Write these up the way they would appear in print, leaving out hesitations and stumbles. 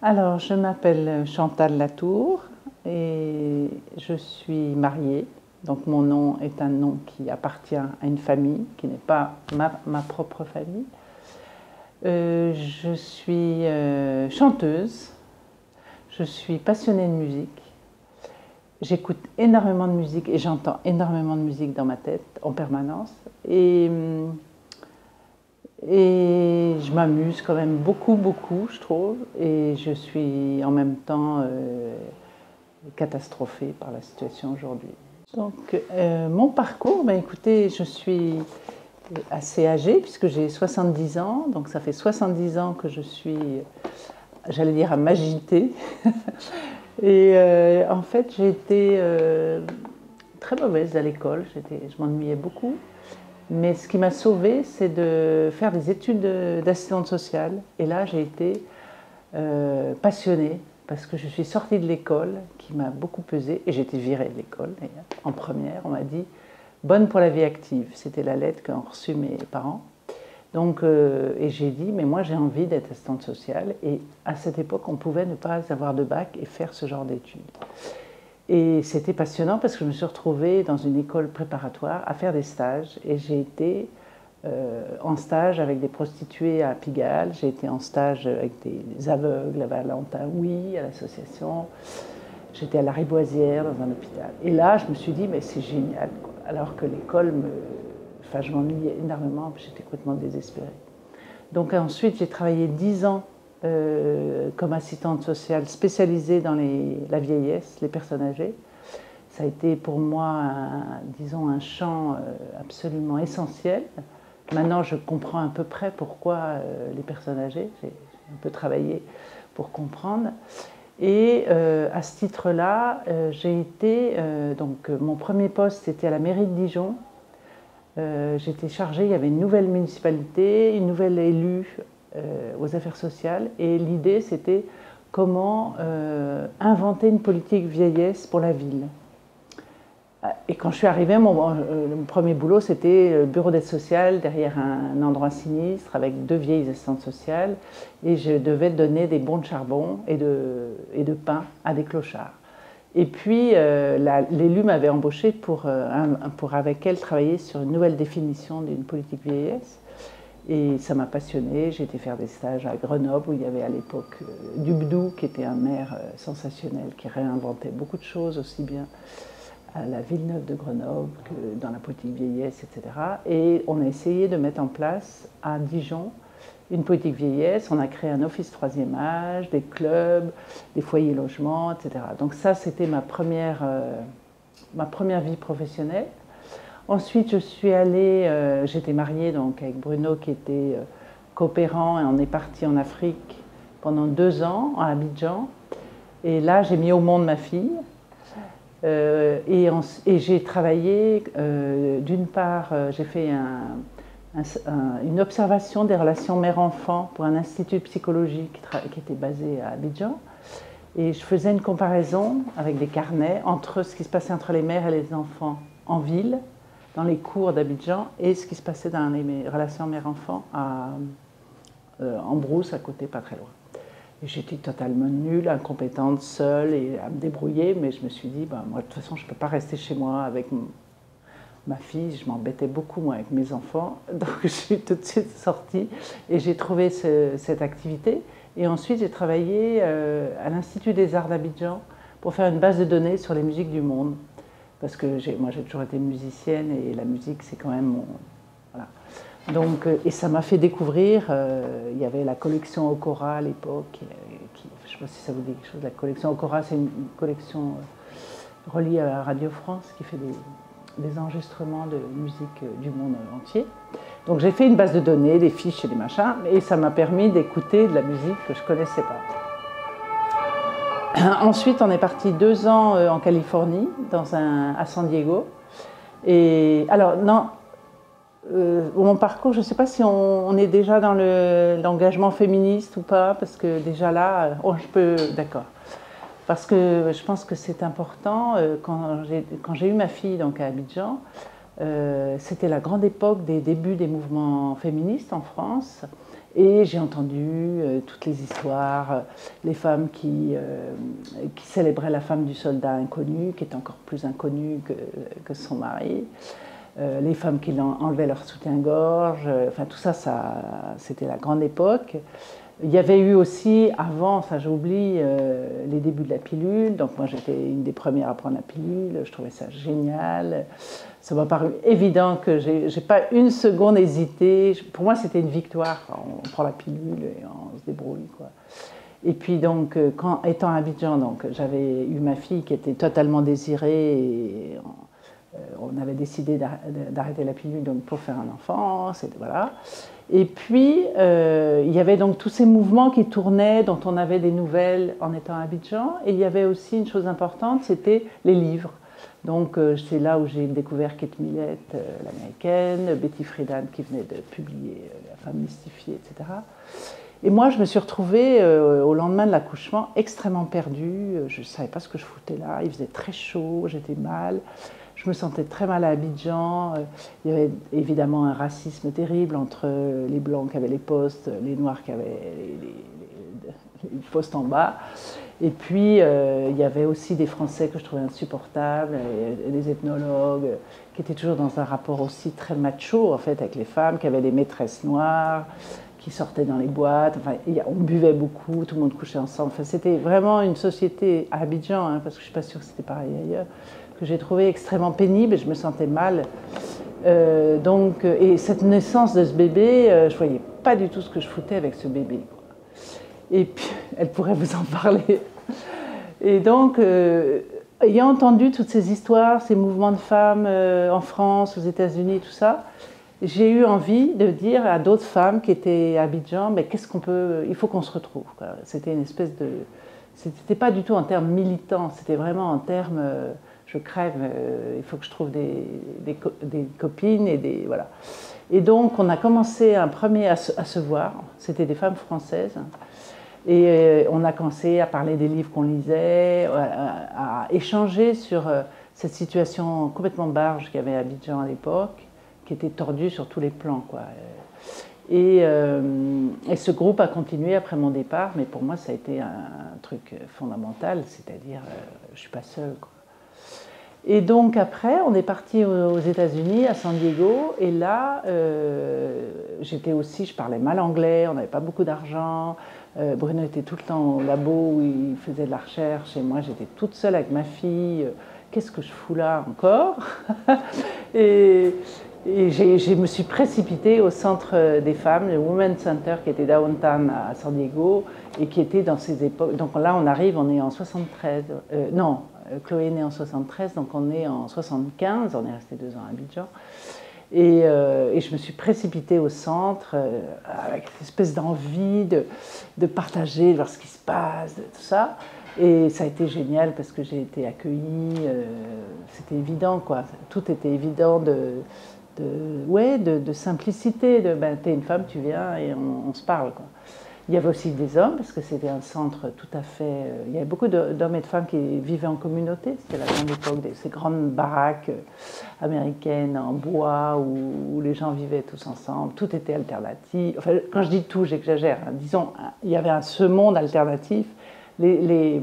Alors, je m'appelle Chantal Latour et je suis mariée. Donc, mon nom est un nom qui appartient à une famille, qui n'est pas ma propre famille. Je suis chanteuse, je suis passionnée de musique. J'écoute énormément de musique et j'entends énormément de musique dans ma tête en permanence. Et je m'amuse quand même beaucoup, je trouve. Et je suis en même temps catastrophée par la situation aujourd'hui. Donc, mon parcours, ben, écoutez, je suis assez âgée puisque j'ai 70 ans. Donc, ça fait 70 ans que je suis, j'allais dire, à m'agiter. Et en fait, j'ai été très mauvaise à l'école. Je m'ennuyais beaucoup. Mais ce qui m'a sauvée, c'est de faire des études d'assistante sociale. Et là, j'ai été passionnée parce que je suis sortie de l'école, qui m'a beaucoup pesé, et j'ai été virée de l'école. En première, on m'a dit « bonne pour la vie active ». C'était la lettre qu'ont reçue mes parents. Donc, et j'ai dit « mais moi, j'ai envie d'être assistante sociale ». Et à cette époque, on pouvait ne pas avoir de bac et faire ce genre d'études. Et c'était passionnant parce que je me suis retrouvée dans une école préparatoire à faire des stages. Et j'ai été en stage avec des prostituées à Pigalle, j'ai été en stage avec des aveugles à Valentin, oui, à l'association. J'étais à la Riboisière dans un hôpital. Et là, je me suis dit, mais c'est génial, quoi. Alors que l'école, enfin, je m'ennuyais énormément, j'étais complètement désespérée. Donc ensuite, j'ai travaillé 10 ans comme assistante sociale spécialisée dans la vieillesse, les personnes âgées. Ça a été pour moi, disons, un champ absolument essentiel. Maintenant, je comprends à peu près pourquoi les personnes âgées, j'ai un peu travaillé pour comprendre. Et à ce titre-là, j'ai été, donc mon premier poste c'était à la mairie de Dijon. J'étais chargée, il y avait une nouvelle municipalité, une nouvelle élue aux affaires sociales, et l'idée c'était comment inventer une politique vieillesse pour la ville. Et quand je suis arrivée, mon premier boulot, c'était le bureau d'aide sociale derrière un endroit sinistre avec 2 vieilles assistantes sociales. Et je devais donner des bons de charbon et de pain à des clochards. Et puis, l'élu m'avait embauchée pour avec elle travailler sur une nouvelle définition d'une politique vieillesse. Et ça m'a passionnée. J'ai été faire des stages à Grenoble, où il y avait à l'époque Dubdou, qui était un maire sensationnel, qui réinventait beaucoup de choses, aussi bien à la Villeneuve de Grenoble, que dans la politique vieillesse, etc. Et on a essayé de mettre en place à Dijon une politique vieillesse. On a créé un office 3e âge, des clubs, des foyers logements, etc. Donc ça, c'était ma première vie professionnelle. Ensuite, je suis allée, j'étais mariée donc, avec Bruno qui était coopérant, et on est parti en Afrique pendant 2 ans, à Abidjan. Et là, j'ai mis au monde ma fille. Et j'ai travaillé, d'une part, j'ai fait une observation des relations mère-enfant pour un institut psychologique qui était basé à Abidjan. Et je faisais une comparaison avec des carnets entre ce qui se passait entre les mères et les enfants en ville, dans les cours d'Abidjan, et ce qui se passait dans les relations mère-enfant en brousse, à côté, pas très loin. J'étais totalement nulle, incompétente, seule et à me débrouiller, mais je me suis dit, moi de toute façon je ne peux pas rester chez moi avec ma fille, je m'embêtais beaucoup moi avec mes enfants, donc je suis tout de suite sortie et j'ai trouvé cette activité. Et ensuite j'ai travaillé à l'Institut des Arts d'Abidjan pour faire une base de données sur les musiques du monde, parce que moi j'ai toujours été musicienne et la musique c'est quand même mon... Voilà. Donc, et ça m'a fait découvrir, il y avait la collection Okora à l'époque, je ne sais pas si ça vous dit quelque chose, la collection Okora, c'est une collection reliée à Radio France qui fait des enregistrements de musique du monde entier. Donc j'ai fait une base de données, des fiches et des machins, et ça m'a permis d'écouter de la musique que je ne connaissais pas. Ensuite, on est parti 2 ans en Californie, à San Diego. Et alors, non... mon parcours, je ne sais pas si on est déjà dans l'engagement féministe ou pas, parce que déjà là, je peux, d'accord. Parce que je pense que c'est important. Quand j'ai eu ma fille donc à Abidjan, c'était la grande époque des débuts des mouvements féministes en France. Et j'ai entendu toutes les histoires, les femmes qui célébraient la femme du soldat inconnu, qui est encore plus inconnue que son mari, les femmes qui enlevaient leur soutien-gorge, enfin tout ça, c'était la grande époque. Il y avait eu aussi, avant, ça j'oublie, les débuts de la pilule. Donc moi j'étais une des premières à prendre la pilule, je trouvais ça génial. Ça m'a paru évident que j'ai pas une seconde hésité. Pour moi c'était une victoire. On prend la pilule et on se débrouille, quoi. Et puis donc, étant à Abidjan, donc, j'avais eu ma fille qui était totalement désirée et on avait décidé d'arrêter la pilule donc, pour faire un enfant. Voilà. Et puis, il y avait donc tous ces mouvements qui tournaient, dont on avait des nouvelles en étant à Abidjan. Et il y avait aussi une chose importante, c'était les livres. Donc, c'est là où j'ai découvert Kate Millett, l'américaine, Betty Friedan qui venait de publier La femme mystifiée, etc. Et moi, je me suis retrouvée au lendemain de l'accouchement extrêmement perdue. Je ne savais pas ce que je foutais là. Il faisait très chaud, j'étais mal. Je me sentais très mal à Abidjan. Il y avait évidemment un racisme terrible entre les Blancs qui avaient les postes, les Noirs qui avaient les postes en bas. Et puis, il y avait aussi des Français que je trouvais insupportables, des ethnologues qui étaient toujours dans un rapport aussi très macho, en fait, avec les femmes, qui avaient des maîtresses noires, qui sortaient dans les boîtes. Enfin, on buvait beaucoup, tout le monde couchait ensemble. Enfin, c'était vraiment une société à Abidjan, hein, parce que je ne suis pas sûre que c'était pareil ailleurs, que j'ai trouvé extrêmement pénible et je me sentais mal. Et cette naissance de ce bébé, je ne voyais pas du tout ce que je foutais avec ce bébé, quoi. Et puis, elle pourrait vous en parler. Et donc, ayant entendu toutes ces histoires, ces mouvements de femmes en France, aux États-Unis, tout ça, j'ai eu envie de dire à d'autres femmes qui étaient à Abidjan, mais il faut qu'on se retrouve, quoi. C'était une espèce de... C'était pas du tout en termes militants, c'était vraiment en termes... je crève, il faut que je trouve des copines et voilà. Et donc, on a commencé un premier à se voir. C'était des femmes françaises. Et on a commencé à parler des livres qu'on lisait, à échanger sur cette situation complètement barge qu'il y avait à Abidjan à l'époque, qui était tordue sur tous les plans, quoi. Et ce groupe a continué après mon départ, mais pour moi, ça a été un truc fondamental, c'est-à-dire, je ne suis pas seule, quoi. Et donc après, on est parti aux États-Unis, à San Diego, et là, je parlais mal anglais, on n'avait pas beaucoup d'argent. Bruno était tout le temps au labo où il faisait de la recherche, et moi j'étais toute seule avec ma fille. Qu'est-ce que je fous là encore? Et je me suis précipitée au centre des femmes, le Women's Center qui était downtown à San Diego, et qui était dans ces époques. Donc là, on est en 73. Non. Chloé est née en 73, donc on est en 75, on est resté 2 ans à Abidjan. Et je me suis précipitée au centre avec une espèce d'envie de partager, de voir ce qui se passe, de tout ça. Et ça a été génial parce que j'ai été accueillie, c'était évident, quoi. Tout était évident de simplicité, t'es une femme, tu viens et on se parle, quoi. Il y avait aussi des hommes, parce que c'était un centre tout à fait... il y avait beaucoup d'hommes et de femmes qui vivaient en communauté. C'était la grande époque de ces grandes baraques américaines en bois où les gens vivaient tous ensemble. Tout était alternatif. Enfin, quand je dis tout, j'exagère, hein. Disons, il y avait ce monde alternatif. Les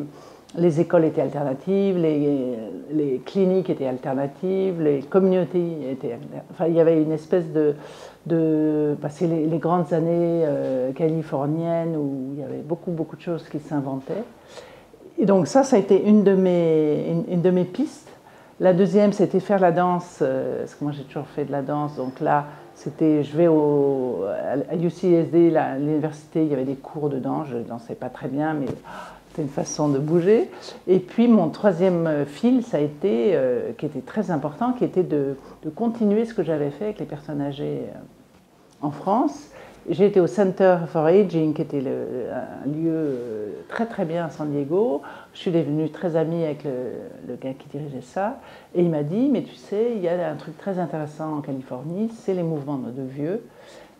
écoles étaient alternatives, les cliniques étaient alternatives, les communautés étaient... Enfin, il y avait une espèce c'est les grandes années californiennes où il y avait beaucoup de choses qui s'inventaient. Et donc ça a été une de mes pistes. La deuxième, c'était faire la danse, parce que moi j'ai toujours fait de la danse. Donc là, je vais à UCSD, l'université, il y avait des cours de danse. Je ne dansais pas très bien, mais c'était une façon de bouger. Et puis mon troisième fil, ça a été, qui était très important, qui était de continuer ce que j'avais fait avec les personnes âgées en France. J'ai été au Center for Aging, qui était un lieu très très bien à San Diego. Je suis devenue très amie avec le gars qui dirigeait ça. Et il m'a dit, mais tu sais, il y a un truc très intéressant en Californie, c'est les mouvements de vieux,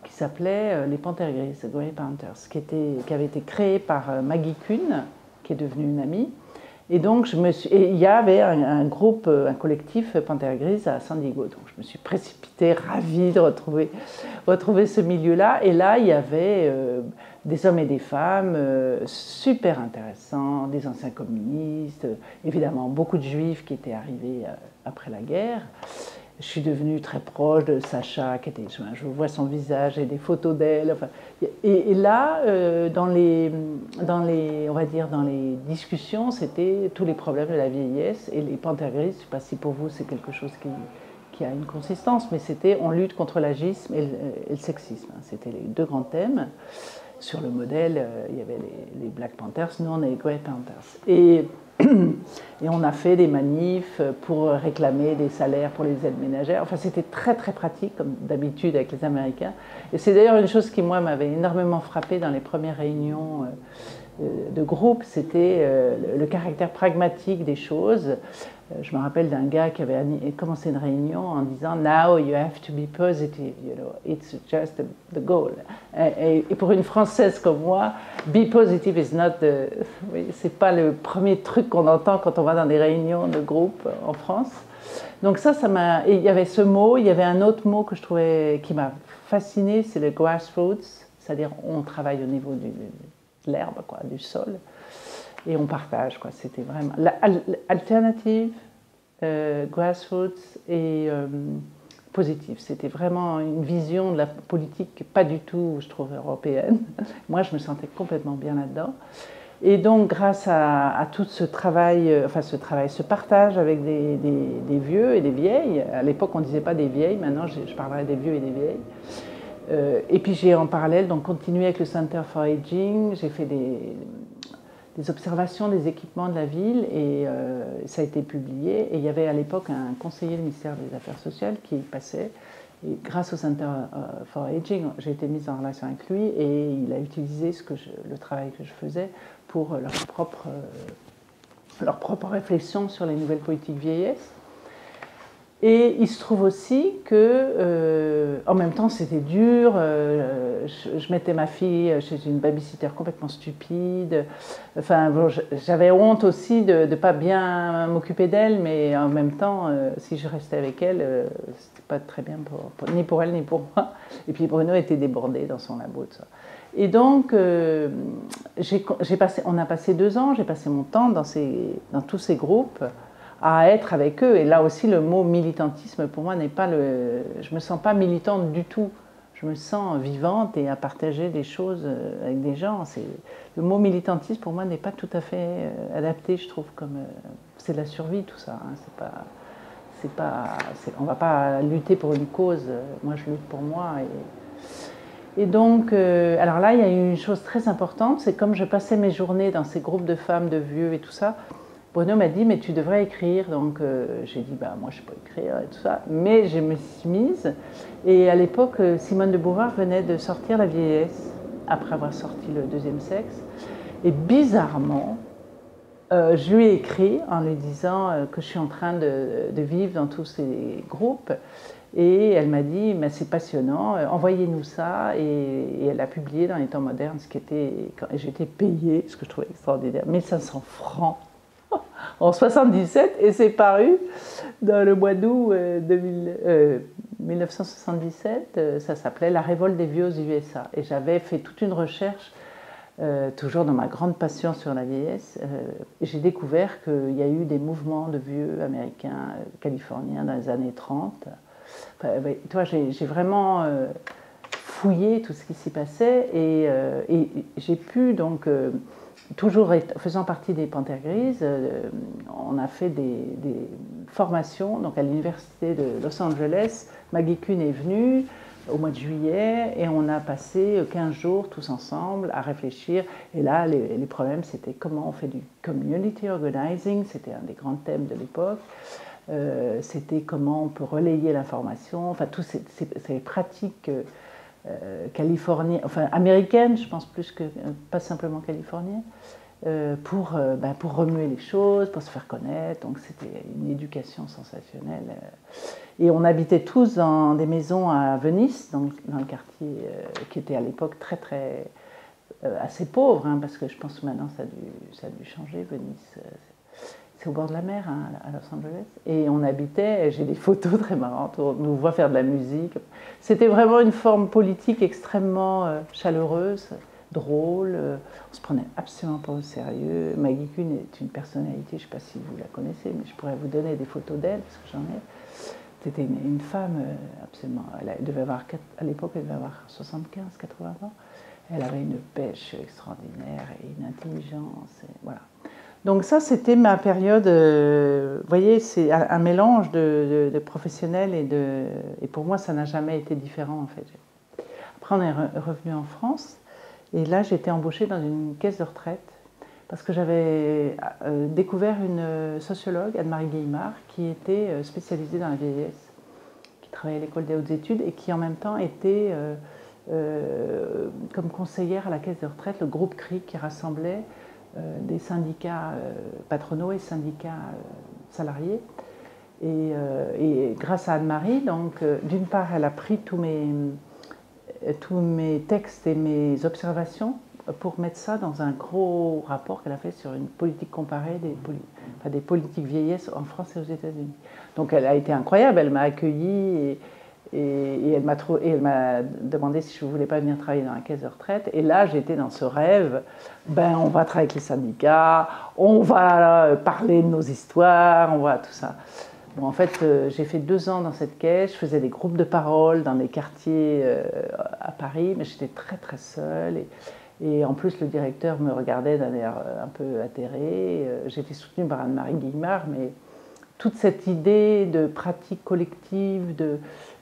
qui s'appelait les Panthères Grises, Grey Panthers, qui avait été créé par Maggie Kuhn, qui est devenue une amie, Et donc, il y avait un groupe, un collectif Panthère Grise à San Diego. Donc, je me suis précipitée, ravie de retrouver ce milieu-là. Et là, il y avait des hommes et des femmes super intéressants, des anciens communistes, évidemment beaucoup de juifs qui étaient arrivés après la guerre. Je suis devenue très proche de Sacha, je vois son visage et des photos d'elle. Enfin, et là, on va dire dans les discussions, c'était tous les problèmes de la vieillesse et les Panthères Grises. Je ne sais pas si pour vous c'est quelque chose qui a une consistance, mais c'était on lutte contre l'agisme et le sexisme. C'était les deux grands thèmes. Sur le modèle, il y avait les Black Panthers, nous on est les Grey Panthers. Et on a fait des manifs pour réclamer des salaires pour les aides ménagères. Enfin, c'était très très pratique, comme d'habitude avec les Américains. Et c'est d'ailleurs une chose qui, moi, m'avait énormément frappée dans les premières réunions de groupe, c'était le caractère pragmatique des choses. Je me rappelle d'un gars qui avait commencé une réunion en disant "Now you have to be positive, you know, it's just the goal." Et pour une Française comme moi, "be positive is not the..." Oui, c'est pas le premier truc qu'on entend quand on va dans des réunions de groupe en France. Donc ça m'a. Il y avait ce mot, il y avait un autre mot que je trouvais qui m'a fasciné, c'est le grassroots, c'est-à-dire on travaille au niveau de l'herbe, quoi, du sol. Et on partage, quoi. C'était vraiment alternative, grassroots et positive. C'était vraiment une vision de la politique pas du tout, je trouve, européenne. Moi, je me sentais complètement bien là-dedans. Et donc, grâce à tout ce travail, ce partage avec des vieux et des vieilles. À l'époque, on ne disait pas des vieilles. Maintenant, je parlerai des vieux et des vieilles. Et puis, j'ai en parallèle donc continué avec le Center for Aging. J'ai fait des observations des équipements de la ville et ça a été publié. Et il y avait à l'époque un conseiller du ministère des Affaires sociales qui passait. Et grâce au Center for Aging, j'ai été mise en relation avec lui et il a utilisé le travail que je faisais pour leur propre réflexion sur les nouvelles politiques vieillesse. Et il se trouve aussi que, en même temps, c'était dur. Je mettais ma fille chez une babysitter complètement stupide. Enfin, bon, j'avais honte aussi de ne pas bien m'occuper d'elle, mais en même temps, si je restais avec elle, c'était pas très bien ni pour elle ni pour moi. Et puis Bruno était débordé dans son labo, tout ça. Et donc, on a passé 2 ans. J'ai passé mon temps dans tous ces groupes à être avec eux. Et là aussi, le mot militantisme, pour moi, n'est pas le... Je ne me sens pas militante du tout. Je me sens vivante et à partager des choses avec des gens. Le mot militantisme, pour moi, n'est pas tout à fait adapté, je trouve, comme... c'est de la survie, tout ça. Hein. On ne va pas lutter pour une cause. Moi, je lutte pour moi. Et donc, alors là, il y a eu une chose très importante. C'est comme je passais mes journées dans ces groupes de femmes, de vieux et tout ça, Bruno m'a dit, mais tu devrais écrire. Donc j'ai dit, bah, moi je ne sais pas écrire et tout ça. Mais je me suis mise. Et à l'époque, Simone de Beauvoir venait de sortir La vieillesse, après avoir sorti Le deuxième sexe. Et bizarrement, je lui ai écrit en lui disant que je suis en train de vivre dans tous ces groupes. Et elle m'a dit, mais c'est passionnant, envoyez-nous ça. Et elle a publié dans Les Temps modernes, j'étais payée, ce que je trouvais extraordinaire, 1500 francs. En 77, et c'est paru dans le mois d'août 1977. Ça s'appelait La révolte des vieux aux USA. Et j'avais fait toute une recherche, toujours dans ma grande passion sur la vieillesse. J'ai découvert qu'il y a eu des mouvements de vieux américains, californiens dans les années 30. Enfin, toi, j'ai vraiment fouillé tout ce qui s'y passait et j'ai pu donc... toujours faisant partie des Panthères Grises, on a fait des formations. Donc à l'université de Los Angeles, Maggie Kuhn est venue au mois de juillet et on a passé 15 jours tous ensemble à réfléchir. Et là, les problèmes, c'était comment on fait du community organizing, c'était un des grands thèmes de l'époque. C'était comment on peut relayer l'information, enfin toutes ces pratiques californienne, enfin américaine, je pense plus que pas simplement californienne, pour remuer les choses, pour se faire connaître. Donc c'était une éducation sensationnelle. Et on habitait tous dans des maisons à Venise, dans le quartier qui était à l'époque assez pauvre, hein, parce que je pense que maintenant ça a dû changer, Venise. c'est au bord de la mer, hein, à Los Angeles. Et on habitait, j'ai des photos très marrantes, on nous voit faire de la musique. C'était vraiment une forme politique extrêmement chaleureuse, drôle. On se prenait absolument pas au sérieux. Maggie Kuhn est une personnalité, je ne sais pas si vous la connaissez, mais je pourrais vous donner des photos d'elle, parce que j'en ai. C'était une femme absolument. Elle devait avoir, à l'époque, elle devait avoir 75, 80 ans. Elle avait une pêche extraordinaire et une intelligence. Et voilà. Donc ça, c'était ma période. Vous voyez, c'est un mélange de professionnel et pour moi, ça n'a jamais été différent en fait. Après, on est revenu en France et là, j'ai été embauchée dans une caisse de retraite parce que j'avais découvert une sociologue, Anne-Marie Guillemard, qui était spécialisée dans la vieillesse, qui travaillait à l'école des hautes études et qui en même temps était comme conseillère à la caisse de retraite, le groupe CRIC qui rassemblait des syndicats patronaux et syndicats salariés. Et grâce à Anne-Marie, donc d'une part, elle a pris tous mes textes et mes observations pour mettre ça dans un gros rapport qu'elle a fait sur une politique comparée des politiques vieillesse en France et aux États-Unis. Donc elle a été incroyable, elle m'a accueillie et elle m'a demandé si je ne voulais pas venir travailler dans la caisse de retraite. Et là, j'étais dans ce rêve, on va travailler avec les syndicats, on va parler de nos histoires, on va tout ça. Bon, en fait, j'ai fait 2 ans dans cette caisse, je faisais des groupes de parole dans des quartiers à Paris, mais j'étais très très seule. Et en plus, le directeur me regardait d'un air un peu atterré. J'étais soutenue par Anne-Marie Guillemard, mais toute cette idée de pratique collective,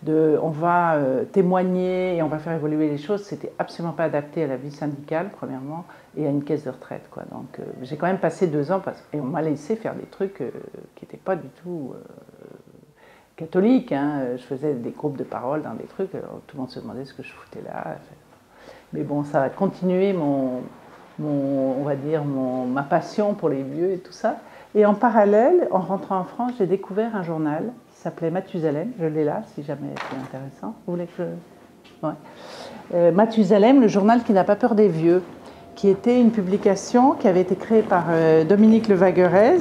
on va témoigner et on va faire évoluer les choses, c'était absolument pas adapté à la vie syndicale, premièrement, et à une caisse de retraite, quoi. Donc j'ai quand même passé 2 ans, et on m'a laissé faire des trucs qui n'étaient pas du tout catholiques, hein. Je faisais des groupes de parole dans des trucs, alors tout le monde se demandait ce que je foutais là. Mais bon, ça a continué on va dire, ma passion pour les vieux et tout ça. Et en parallèle, en rentrant en France, j'ai découvert un journal qui s'appelait Mathusalem. Je l'ai là, si jamais c'est intéressant. Vous voulez que je... Ouais. Mathusalem, le journal qui n'a pas peur des vieux, qui était une publication qui avait été créée par Dominique Levaguerez,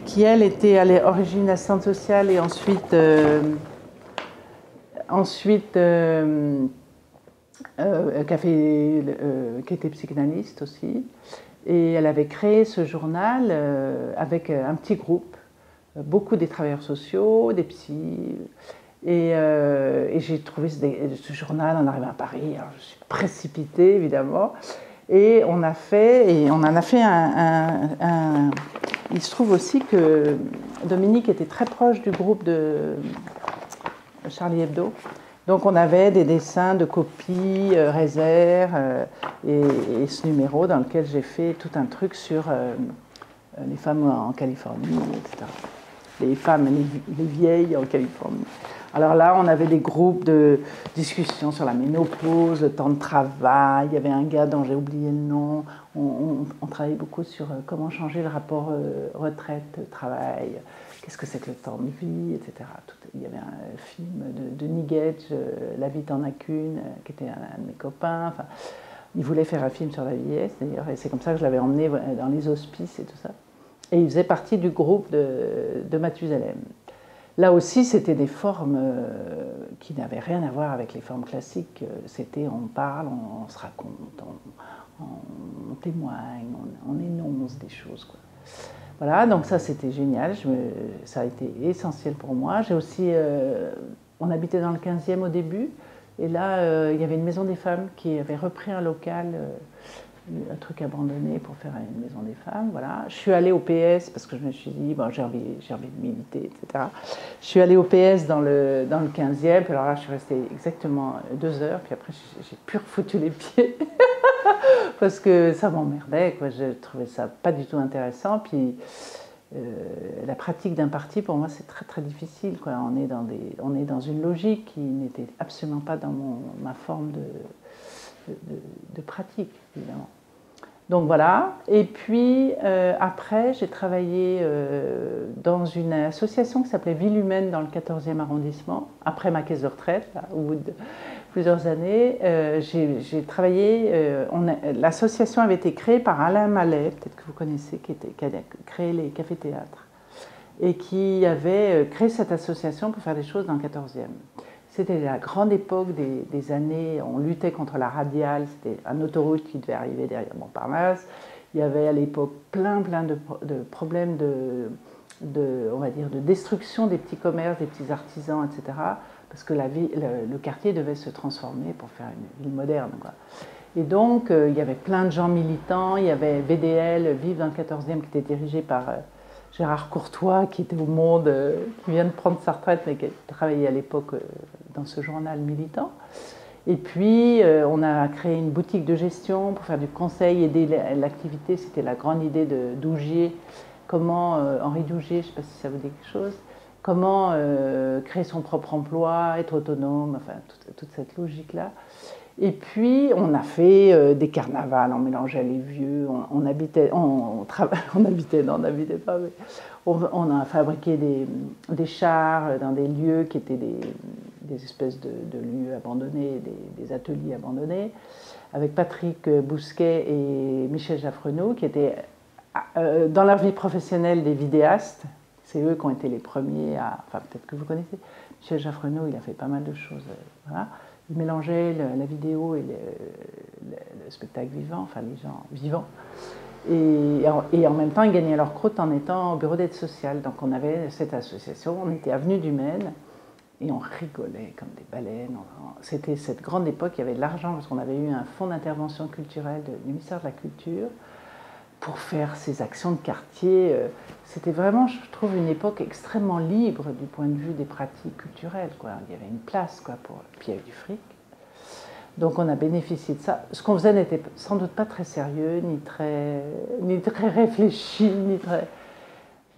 qui, elle, était à l'origine assistante sociale et ensuite qui était psychanalyste aussi. Et elle avait créé ce journal avec un petit groupe, beaucoup des travailleurs sociaux, des psys. Et j'ai trouvé ce journal en arrivant à Paris. Alors je suis précipitée, évidemment. Et on en a fait un... Il se trouve aussi que Dominique était très proche du groupe de Charlie Hebdo. Donc on avait des dessins de copies, Réserve et ce numéro dans lequel j'ai fait tout un truc sur les femmes en Californie, etc. Les femmes, les vieilles en Californie. Alors là, on avait des groupes de discussion sur la ménopause, le temps de travail. Il y avait un gars dont j'ai oublié le nom. On travaillait beaucoup sur comment changer le rapport retraite-travail. Qu'est-ce que c'est que le temps de vie, etc. Il y avait un film de Denis Gage, La vie t'en a qu'une, qui était un de mes copains. Enfin, il voulait faire un film sur la vieillesse, d'ailleurs, et c'est comme ça que je l'avais emmené dans les hospices et tout ça. Et il faisait partie du groupe de Mathusalem. Là aussi, c'était des formes qui n'avaient rien à voir avec les formes classiques. C'était on parle, on se raconte, on témoigne, on énonce des choses, quoi. Voilà, donc ça c'était génial, ça a été essentiel pour moi. J'ai aussi, on habitait dans le 15e au début, et là il y avait une maison des femmes qui avait repris un local, un truc abandonné pour faire une maison des femmes. Voilà. Je suis allée au PS parce que je me suis dit, bon, j'ai envie de militer, etc. Je suis allée au PS dans le 15e, puis alors là je suis restée exactement 2 heures, puis après j'ai plus refoutu les pieds. Parce que ça m'emmerdait, quoi. Je trouvais ça pas du tout intéressant. Puis la pratique d'un parti, pour moi, c'est très très difficile, quoi. On est dans une logique qui n'était absolument pas dans ma forme de pratique, évidemment. Donc voilà, et puis après j'ai travaillé dans une association qui s'appelait Ville Humaine dans le 14e arrondissement, après ma caisse de retraite, là, au bout de plusieurs années. J'ai travaillé, l'association avait été créée par Alain Mallet, peut-être que vous connaissez, qui a créé les cafés-théâtres, et qui avait créé cette association pour faire des choses dans le 14e. C'était la grande époque des années, on luttait contre la radiale, c'était une autoroute qui devait arriver derrière Montparnasse. Il y avait à l'époque plein de problèmes on va dire, de destruction des petits commerces, des petits artisans, etc. Parce que le quartier devait se transformer pour faire une ville moderne, quoi. Et donc, il y avait plein de gens militants, il y avait VDL, Vive dans le 14e, qui était dirigé par Gérard Courtois, qui était au Monde, qui vient de prendre sa retraite, mais qui travaillait à l'époque dans ce journal militant. Et puis, on a créé une boutique de gestion pour faire du conseil, aider l'activité. C'était la grande idée de Dougier, Henri Dougier, je ne sais pas si ça vous dit quelque chose, comment créer son propre emploi, être autonome, enfin, toute cette logique-là. Et puis, on a fait des carnavals, on mélangeait les vieux, on habitait, non, on n'habitait pas, mais on a fabriqué des chars dans des lieux qui étaient des espèces de lieux abandonnés, des ateliers abandonnés, avec Patrick Bousquet et Michel Jaffrenaud, qui étaient dans leur vie professionnelle des vidéastes. C'est eux qui ont été les premiers à... Enfin, peut-être que vous connaissez. Michel Jaffrenaud, il a fait pas mal de choses. Voilà. Il mélangeait la vidéo et le spectacle vivant, enfin les gens vivants. Et en même temps, ils gagnaient leur croûte en étant au bureau d'aide sociale. Donc on avait cette association, on était avenue du Maine, et on rigolait comme des baleines. C'était cette grande époque, il y avait de l'argent, parce qu'on avait eu un fonds d'intervention culturelle du ministère de la Culture pour faire ces actions de quartier. C'était vraiment, je trouve, une époque extrêmement libre du point de vue des pratiques culturelles, quoi. Il y avait une place, quoi, puis il y avait du fric. Donc on a bénéficié de ça. Ce qu'on faisait n'était sans doute pas très sérieux, ni très réfléchi,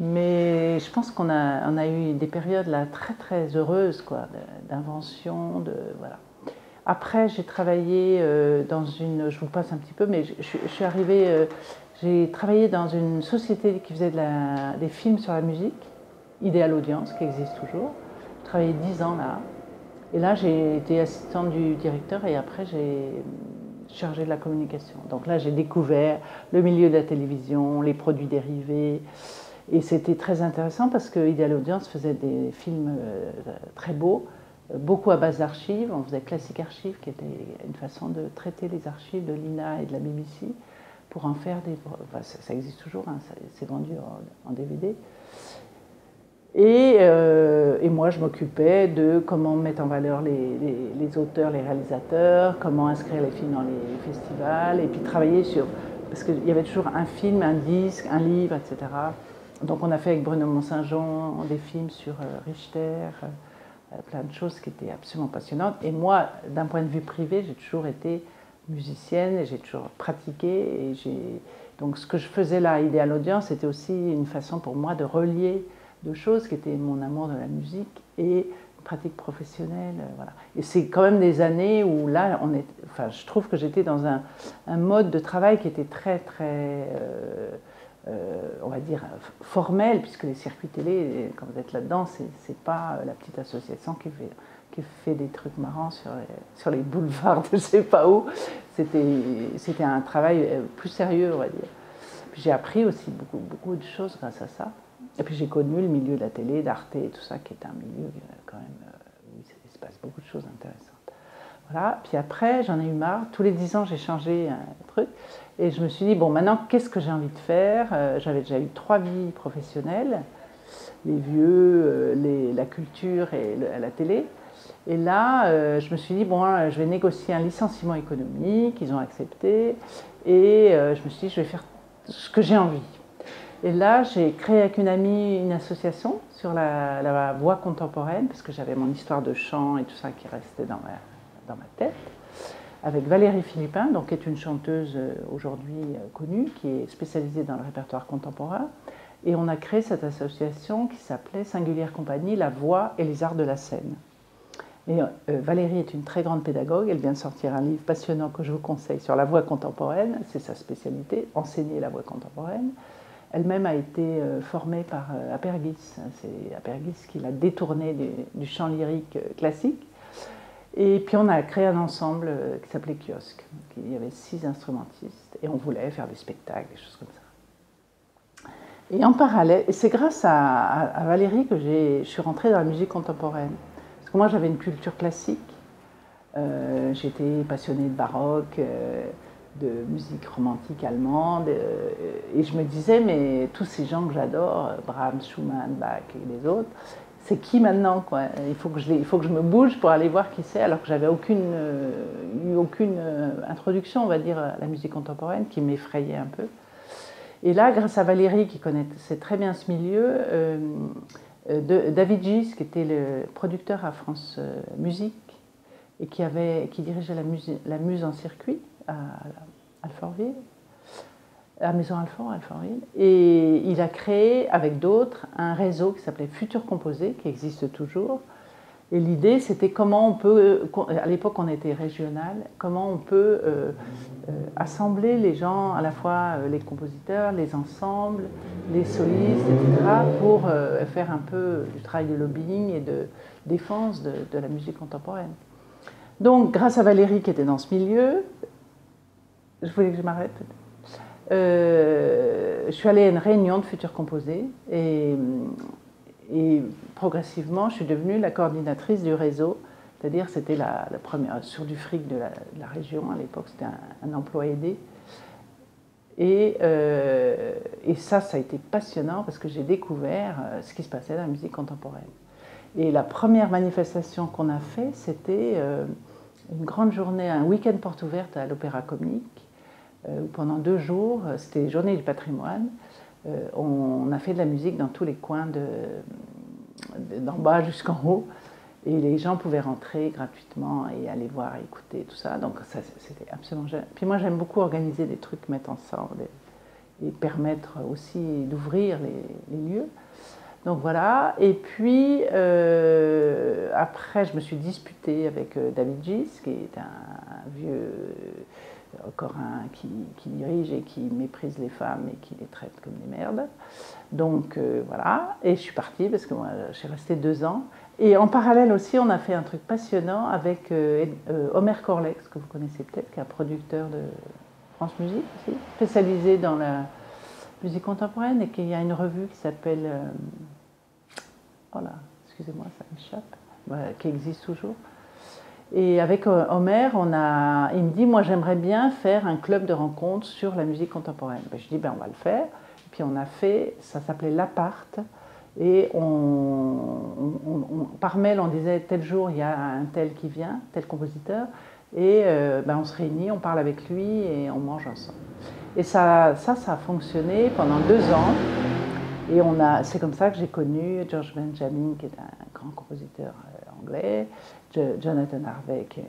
mais je pense qu'on a eu des périodes là très heureuses, quoi, d'invention, voilà. Après, j'ai travaillé je vous passe un petit peu, mais je suis arrivée, j'ai travaillé dans une société qui faisait des films sur la musique, Idéal Audience, qui existe toujours. J'ai travaillé 10 ans là. Et là, j'ai été assistante du directeur et après, j'ai chargé de la communication. Donc là, j'ai découvert le milieu de la télévision, les produits dérivés. Et c'était très intéressant parce que Idéal Audience faisait des films très beaux, beaucoup à base d'archives. On faisait Classic Archives, qui était une façon de traiter les archives de l'INA et de la BBC pour en faire des... Enfin, ça existe toujours, hein, c'est vendu en DVD. Et moi, je m'occupais de comment mettre en valeur les auteurs, les réalisateurs, comment inscrire les films dans les festivals, et puis travailler sur... Parce qu'il y avait toujours un film, un disque, un livre, etc. Donc on a fait avec Bruno Mont-Saint-Jean des films sur Richter, plein de choses qui étaient absolument passionnantes. Et moi, d'un point de vue privé, j'ai toujours été musicienne, et j'ai toujours pratiqué. Donc ce que je faisais là, Idéal Audience, c'était aussi une façon pour moi de relier deux choses qui étaient mon amour de la musique et une pratique professionnelle. Voilà. Et c'est quand même des années où là, je trouve que j'étais dans un mode de travail qui était très on va dire, formel, puisque les circuits télé, quand vous êtes là-dedans, c'est pas la petite association qui fait des trucs marrants sur les boulevards de je sais pas où. C'était un travail plus sérieux, on va dire. Puis j'ai appris aussi beaucoup de choses grâce à ça. Et puis j'ai connu le milieu de la télé, d'Arte et tout ça, qui est un milieu quand même où il se passe beaucoup de choses intéressantes. Voilà. Puis après, j'en ai eu marre. Tous les 10 ans, j'ai changé un truc. Et je me suis dit, bon, maintenant, qu'est-ce que j'ai envie de faire? J'avais déjà eu 3 vies professionnelles, les vieux, la culture et la télé. Et là, je me suis dit, bon, je vais négocier un licenciement économique. Ils ont accepté. Et je me suis dit, je vais faire ce que j'ai envie. Et là, j'ai créé avec une amie une association sur la voix contemporaine, parce que j'avais mon histoire de chant et tout ça qui restait dans ma tête, avec Valérie Philippin, donc, qui est une chanteuse aujourd'hui connue, qui est spécialisée dans le répertoire contemporain. Et on a créé cette association qui s'appelait Singulière Compagnie, la voix et les arts de la scène. Et Valérie est une très grande pédagogue, elle vient de sortir un livre passionnant que je vous conseille sur la voix contemporaine, c'est sa spécialité, enseigner la voix contemporaine. Elle-même a été formée par Apergis, c'est Apergis qui l'a détournée du chant lyrique classique. Et puis on a créé un ensemble qui s'appelait Kiosque. Il y avait 6 instrumentistes et on voulait faire des spectacles, des choses comme ça. Et en parallèle, et c'est grâce à Valérie que je suis rentrée dans la musique contemporaine. Parce que moi j'avais une culture classique, j'étais passionnée de baroque, de musique romantique allemande, et je me disais, mais tous ces gens que j'adore, Brahms, Schumann, Bach et les autres, c'est qui maintenant quoi? Il faut que je me bouge pour aller voir qui c'est, alors que j'avais eu aucune introduction, on va dire, à la musique contemporaine, qui m'effrayait un peu. Et là, grâce à Valérie, qui connaissait très bien ce milieu, David Gis, qui était le producteur à France Musique, et qui dirigeait la Muse en circuit à Alfortville, à Maison Alfort, à Alfortville, et il a créé avec d'autres un réseau qui s'appelait Futur Composé, qui existe toujours. Et l'idée, c'était comment on peut, à l'époque on était régional, comment on peut assembler les gens, à la fois les compositeurs, les ensembles, les solistes, etc., pour faire un peu du travail de lobbying et de défense de la musique contemporaine. Donc, grâce à Valérie qui était dans ce milieu, je voulais que je m'arrête. Je suis allée à une réunion de Futur Composé et progressivement, je suis devenue la coordinatrice du réseau. C'est-à-dire, c'était la première, sur du fric de la région, à l'époque, c'était un emploi aidé. Et ça a été passionnant parce que j'ai découvert ce qui se passait dans la musique contemporaine. Et la première manifestation qu'on a fait, c'était une grande journée, un week-end porte ouverte à l'Opéra Comique, où pendant 2 jours, c'était les Journées du patrimoine, on a fait de la musique dans tous les coins, d'en bas jusqu'en haut, et les gens pouvaient rentrer gratuitement et aller voir, écouter, tout ça. Donc ça, c'était absolument génial. Puis moi, j'aime beaucoup organiser des trucs, mettre ensemble et permettre aussi d'ouvrir les lieux. Donc voilà, et puis après je me suis disputée avec David Gis, qui est un vieux corin qui dirige et qui méprise les femmes et qui les traite comme des merdes. Donc voilà, et je suis partie parce que moi je suis restée 2 ans. Et en parallèle aussi, on a fait un truc passionnant avec Omer Corlex, que vous connaissez peut-être, qui est un producteur de France Musique aussi, spécialisé dans la musique contemporaine, et qui a une revue qui s'appelle... voilà, excusez-moi, ça m'échappe, qui existe toujours. Et avec Omer, il me dit, moi j'aimerais bien faire un club de rencontres sur la musique contemporaine. Ben, je dis, ben on va le faire. Et puis on a fait, ça s'appelait l'Appart. Et par mail, on disait, tel jour, il y a un tel qui vient, tel compositeur. Et ben, on se réunit, on parle avec lui et on mange ensemble. Et ça a fonctionné pendant 2 ans. Et c'est comme ça que j'ai connu George Benjamin, qui est un grand compositeur anglais, Jonathan Harvey, qui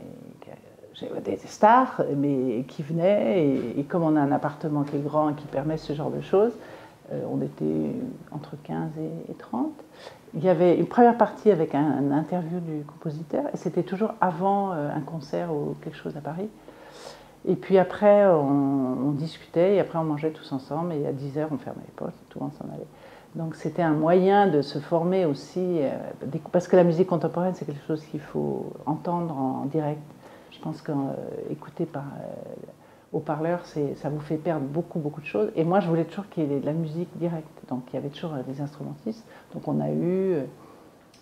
des stars, mais qui venaient. Et comme on a un appartement qui est grand et qui permet ce genre de choses, on était entre 15 et 30. Il y avait une première partie avec un interview du compositeur, et c'était toujours avant un concert ou quelque chose à Paris. Et puis après, on discutait, et après on mangeait tous ensemble, et à 10h, on fermait les portes, tout le monde s'en allait. Donc c'était un moyen de se former aussi, parce que la musique contemporaine, c'est quelque chose qu'il faut entendre en direct. Je pense qu'écouter par haut-parleur, ça vous fait perdre beaucoup de choses. Et moi, je voulais toujours qu'il y ait de la musique directe. Donc il y avait toujours des instrumentistes. Donc on a eu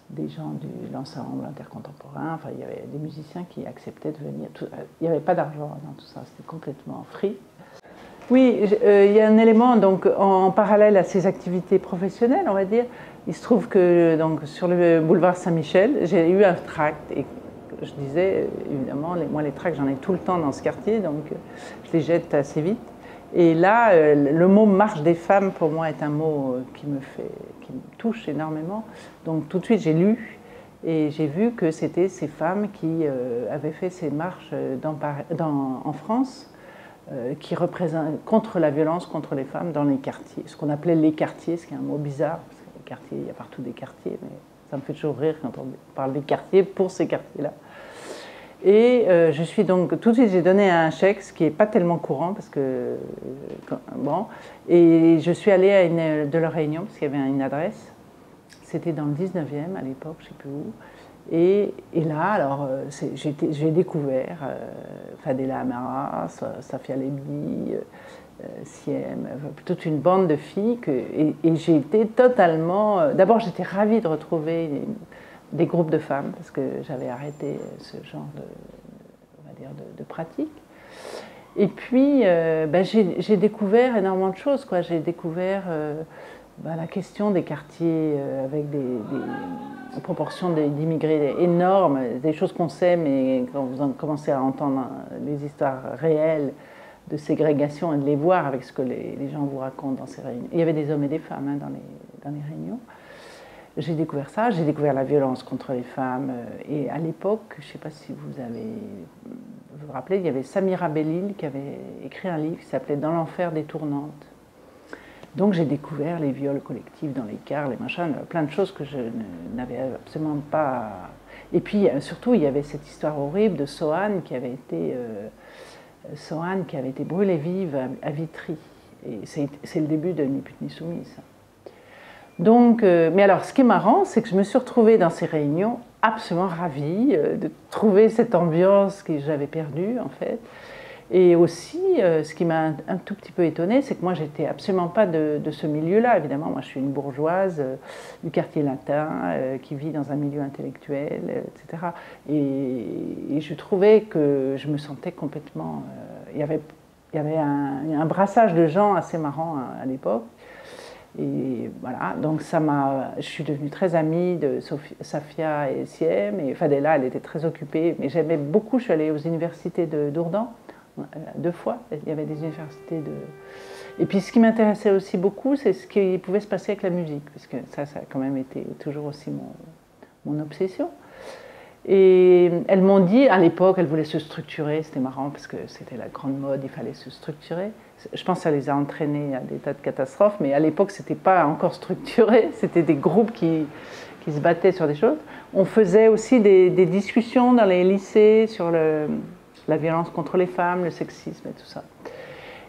des gens de l'ensemble intercontemporain, enfin il y avait des musiciens qui acceptaient de venir. Il n'y avait pas d'argent dans tout ça, c'était complètement free. Oui, il y a un élément, donc, en parallèle à ces activités professionnelles, on va dire. Il se trouve que donc, sur le boulevard Saint-Michel, j'ai eu un tract. Et je disais, évidemment, moi les tracts, j'en ai tout le temps dans ce quartier, donc je les jette assez vite. Et là, le mot marche des femmes, pour moi, est un mot qui me touche énormément. Donc tout de suite, j'ai lu et j'ai vu que c'était ces femmes qui avaient fait ces marches en France, qui représentent contre la violence contre les femmes dans les quartiers, ce qu'on appelait les quartiers, ce qui est un mot bizarre, quartiers, il y a partout des quartiers, mais ça me fait toujours rire quand on parle des quartiers pour ces quartiers-là. Et je suis donc, tout de suite, j'ai donné un chèque, ce qui n'est pas tellement courant, parce que, bon, et je suis allée à une de leurs réunions, parce qu'il y avait une adresse, c'était dans le 19e à l'époque, je ne sais plus où, et là, alors, j'ai découvert Fadela Amara, Safia Lebni, Siem, toute une bande de filles, et j'ai été totalement, d'abord j'étais ravie de retrouver des groupes de femmes, parce que j'avais arrêté ce genre on va dire de pratique. Et puis, j'ai découvert énormément de choses, quoi. J'ai découvert la question des quartiers avec des proportions d'immigrés énormes, des choses qu'on sait, mais quand vous commencez à entendre les histoires réelles de ségrégation et de les voir avec ce que les gens vous racontent dans ces réunions. Il y avait des hommes et des femmes hein, dans les réunions. J'ai découvert ça, j'ai découvert la violence contre les femmes. Et à l'époque, je ne sais pas si vous vous rappelez, il y avait Samira Belil qui avait écrit un livre qui s'appelait « Dans l'enfer des tournantes ». Donc j'ai découvert les viols collectifs dans les cars, les machins, plein de choses que je n'avais absolument pas... Et puis surtout, il y avait cette histoire horrible de Sohane qui avait été brûlée vive à Vitry. Et c'est le début de Ni pute ni soumise. Donc, mais alors, ce qui est marrant, c'est que je me suis retrouvée dans ces réunions absolument ravie de trouver cette ambiance que j'avais perdue, en fait. Et aussi, ce qui m'a un tout petit peu étonnée, c'est que moi, j'étais absolument pas de ce milieu-là, évidemment. Moi, je suis une bourgeoise du quartier latin qui vit dans un milieu intellectuel, etc. Et je trouvais que je me sentais complètement... il y avait un brassage de gens assez marrant à l'époque. Et voilà, donc je suis devenue très amie de Safia et Siem, et Fadela, elle était très occupée, mais j'aimais beaucoup, je suis allée aux universités d'Ourdan, 2 fois, il y avait des universités de... Et puis ce qui m'intéressait aussi beaucoup, c'est ce qui pouvait se passer avec la musique, parce que ça a quand même été toujours aussi mon obsession. Et elles m'ont dit, à l'époque, elles voulaient se structurer, c'était marrant parce que c'était la grande mode, il fallait se structurer. Je pense que ça les a entraînées à des tas de catastrophes, mais à l'époque, c'était pas encore structuré, c'était des groupes qui se battaient sur des choses. On faisait aussi des discussions dans les lycées sur la violence contre les femmes, le sexisme et tout ça.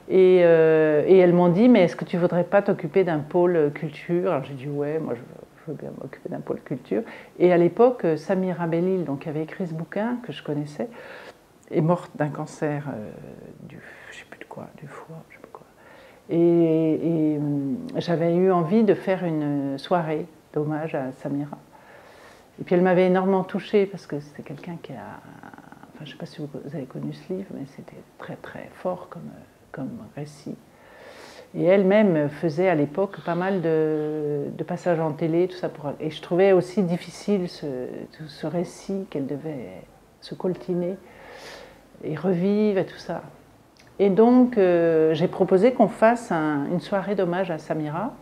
Et elles m'ont dit, mais est-ce que tu voudrais pas t'occuper d'un pôle culture? Alors j'ai dit, ouais, moi je veux bien m'occuper d'un pôle culture. Et à l'époque, Samira Belil, donc, qui avait écrit ce bouquin que je connaissais, est morte d'un cancer je sais plus de quoi, du foie, je sais plus quoi. Et j'avais eu envie de faire une soirée d'hommage à Samira. Et puis elle m'avait énormément touchée parce que c'était quelqu'un qui a... Enfin, je ne sais pas si vous avez connu ce livre, mais c'était très très fort comme récit. Et elle-même faisait à l'époque pas mal de passages en télé, tout ça. Et je trouvais aussi difficile ce récit qu'elle devait se coltiner et revivre et tout ça. Et donc j'ai proposé qu'on fasse une soirée d'hommage à Samira.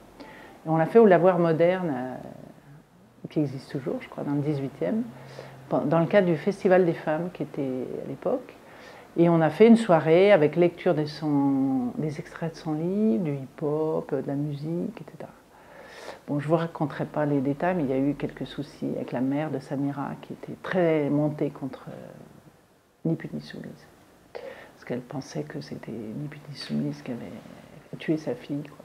Et on l'a fait au Lavoir Moderne, qui existe toujours, je crois, dans le 18e, dans le cadre du Festival des femmes qui était à l'époque. Et on a fait une soirée avec lecture des extraits de son livre, du hip-hop, de la musique, etc. Bon, je ne vous raconterai pas les détails, mais il y a eu quelques soucis avec la mère de Samira qui était très montée contre Ni pute ni soumise. Parce qu'elle pensait que c'était Ni pute ni soumise qui avait tué sa fille, quoi.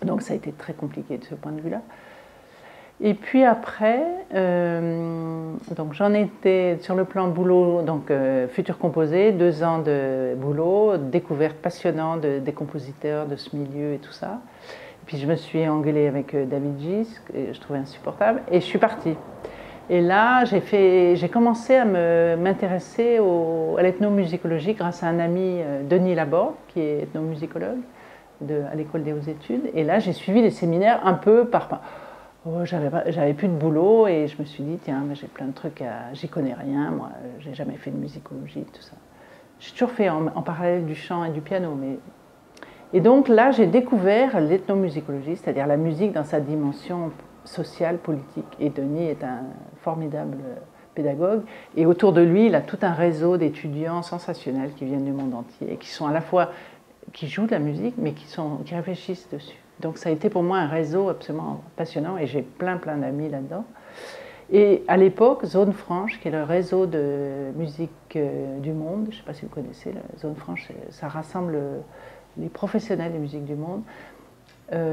Donc ça a été très compliqué de ce point de vue-là. Et puis après, donc j'en étais sur le plan boulot, donc futur composé, 2 ans de boulot, découverte passionnante des compositeurs de ce milieu et tout ça. Et puis je me suis engueulée avec David Gis, que je trouvais insupportable, et je suis partie. Et là, j'ai commencé à m'intéresser à l'ethnomusicologie grâce à un ami, Denis Laborde, qui est ethnomusicologue à l'école des hautes études. Et là, j'ai suivi les séminaires un peu par... Oh, j'avais plus de boulot et je me suis dit, tiens, mais j'ai plein de trucs j'y connais rien, moi, j'ai jamais fait de musicologie, tout ça. J'ai toujours fait en parallèle du chant et du piano. Et donc là, j'ai découvert l'ethnomusicologie, c'est-à-dire la musique dans sa dimension sociale, politique. Et Denis est un formidable pédagogue. Et autour de lui, il a tout un réseau d'étudiants sensationnels qui viennent du monde entier et qui sont à la fois, qui jouent de la musique, mais qui réfléchissent dessus. Donc ça a été pour moi un réseau absolument passionnant et j'ai plein d'amis là-dedans. Et à l'époque, Zone Franche, qui est le réseau de musique du monde, je ne sais pas si vous connaissez, Zone Franche, ça rassemble les professionnels des musiques du monde,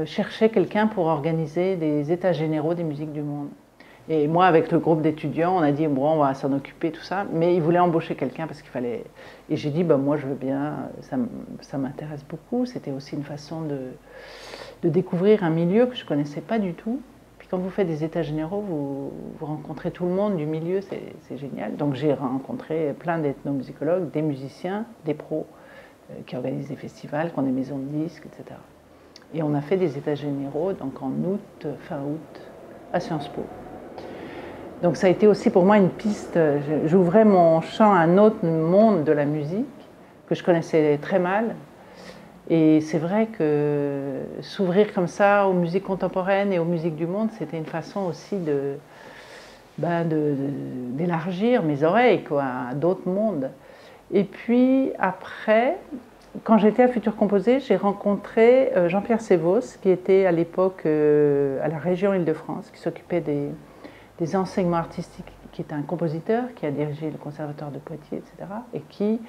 cherchait quelqu'un pour organiser des états généraux des musiques du monde. Et moi, avec le groupe d'étudiants, on a dit, bon, on va s'en occuper, tout ça. Mais ils voulaient embaucher quelqu'un parce qu'il fallait... Et j'ai dit, bah, moi, je veux bien, ça m'intéresse beaucoup. C'était aussi une façon de découvrir un milieu que je ne connaissais pas du tout. Puis quand vous faites des états généraux, vous rencontrez tout le monde du milieu, c'est génial. Donc j'ai rencontré plein d'ethnomusicologues, des musiciens, des pros qui organisent des festivals, qui ont des maisons de disques, etc. Et on a fait des états généraux donc en août, fin août, à Sciences Po. Donc ça a été aussi pour moi une piste, j'ouvrais mon champ à un autre monde de la musique que je connaissais très mal. Et c'est vrai que s'ouvrir comme ça aux musiques contemporaines et aux musiques du monde, c'était une façon aussi d'élargir mes oreilles quoi, à d'autres mondes. Et puis après, quand j'étais à Futur Composé, j'ai rencontré Jean-Pierre Sévos, qui était à l'époque à la région Île-de-France, qui s'occupait des enseignements artistiques, qui est un compositeur, qui a dirigé le Conservatoire de Poitiers, etc., et qui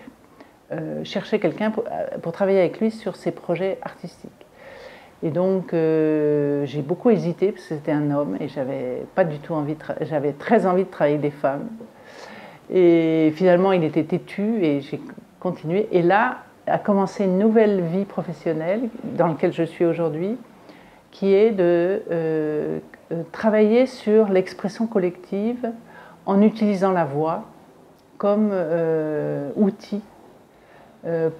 cherchait quelqu'un pour travailler avec lui sur ses projets artistiques. Et donc j'ai beaucoup hésité, parce que c'était un homme, et j'avais pas du tout j'avais très envie de travailler avec des femmes. Et finalement, il était têtu, et j'ai continué. Et là a commencé une nouvelle vie professionnelle, dans laquelle je suis aujourd'hui, qui est de travailler sur l'expression collective en utilisant la voix comme outil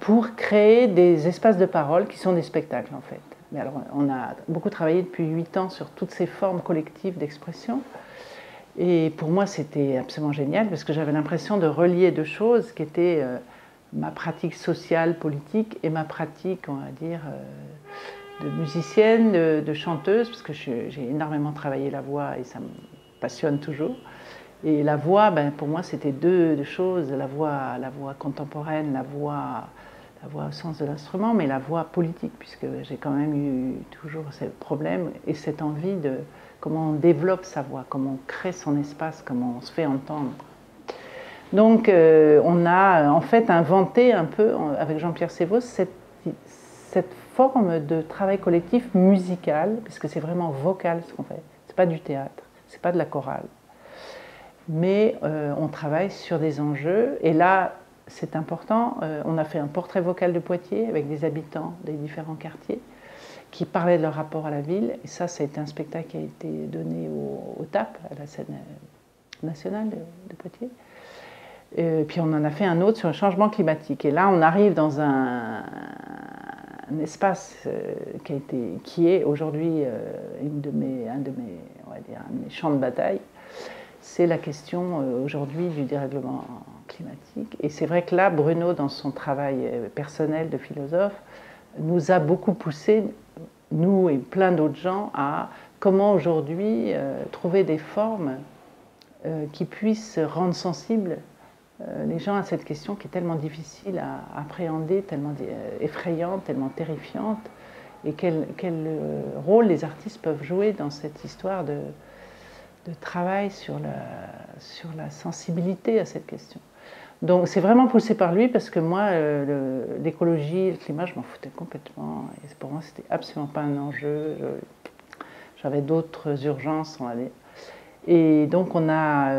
pour créer des espaces de parole qui sont des spectacles en fait. Mais alors, on a beaucoup travaillé depuis 8 ans sur toutes ces formes collectives d'expression. Et pour moi, c'était absolument génial parce que j'avais l'impression de relier deux choses qui étaient ma pratique sociale, politique et ma pratique, on va dire, de musicienne, de chanteuse, parce que j'ai énormément travaillé la voix et ça me passionne toujours. Et la voix, ben, pour moi, c'était deux choses, la voix contemporaine, la voix au sens de l'instrument, mais la voix politique, puisque j'ai quand même eu toujours ce problème et cette envie de comment on développe sa voix, comment on crée son espace, comment on se fait entendre. Donc on a en fait inventé un peu, avec Jean-Pierre Sévos, cette forme de travail collectif musical, puisque c'est vraiment vocal ce qu'on fait. C'est pas du théâtre, c'est pas de la chorale. Mais on travaille sur des enjeux. Et là, c'est important, on a fait un portrait vocal de Poitiers avec des habitants des différents quartiers qui parlaient de leur rapport à la ville. Et ça a été un spectacle qui a été donné au TAP, à la scène nationale de Poitiers. Et puis on en a fait un autre sur le changement climatique. Et là, on arrive dans un espace qui est aujourd'hui un de mes champs de bataille. C'est la question aujourd'hui du dérèglement climatique. Et c'est vrai que là, Bruno, dans son travail personnel de philosophe, nous a beaucoup poussé, nous et plein d'autres gens, à comment aujourd'hui trouver des formes qui puissent rendre sensibles les gens à cette question qui est tellement difficile à appréhender, tellement effrayante, tellement terrifiante, et quel rôle les artistes peuvent jouer dans cette histoire de travail sur la sensibilité à cette question. Donc c'est vraiment poussé par lui parce que moi, l'écologie, le climat, je m'en foutais complètement. Et pour moi, c'était absolument pas un enjeu. J'avais d'autres urgences, on va dire. Et donc on a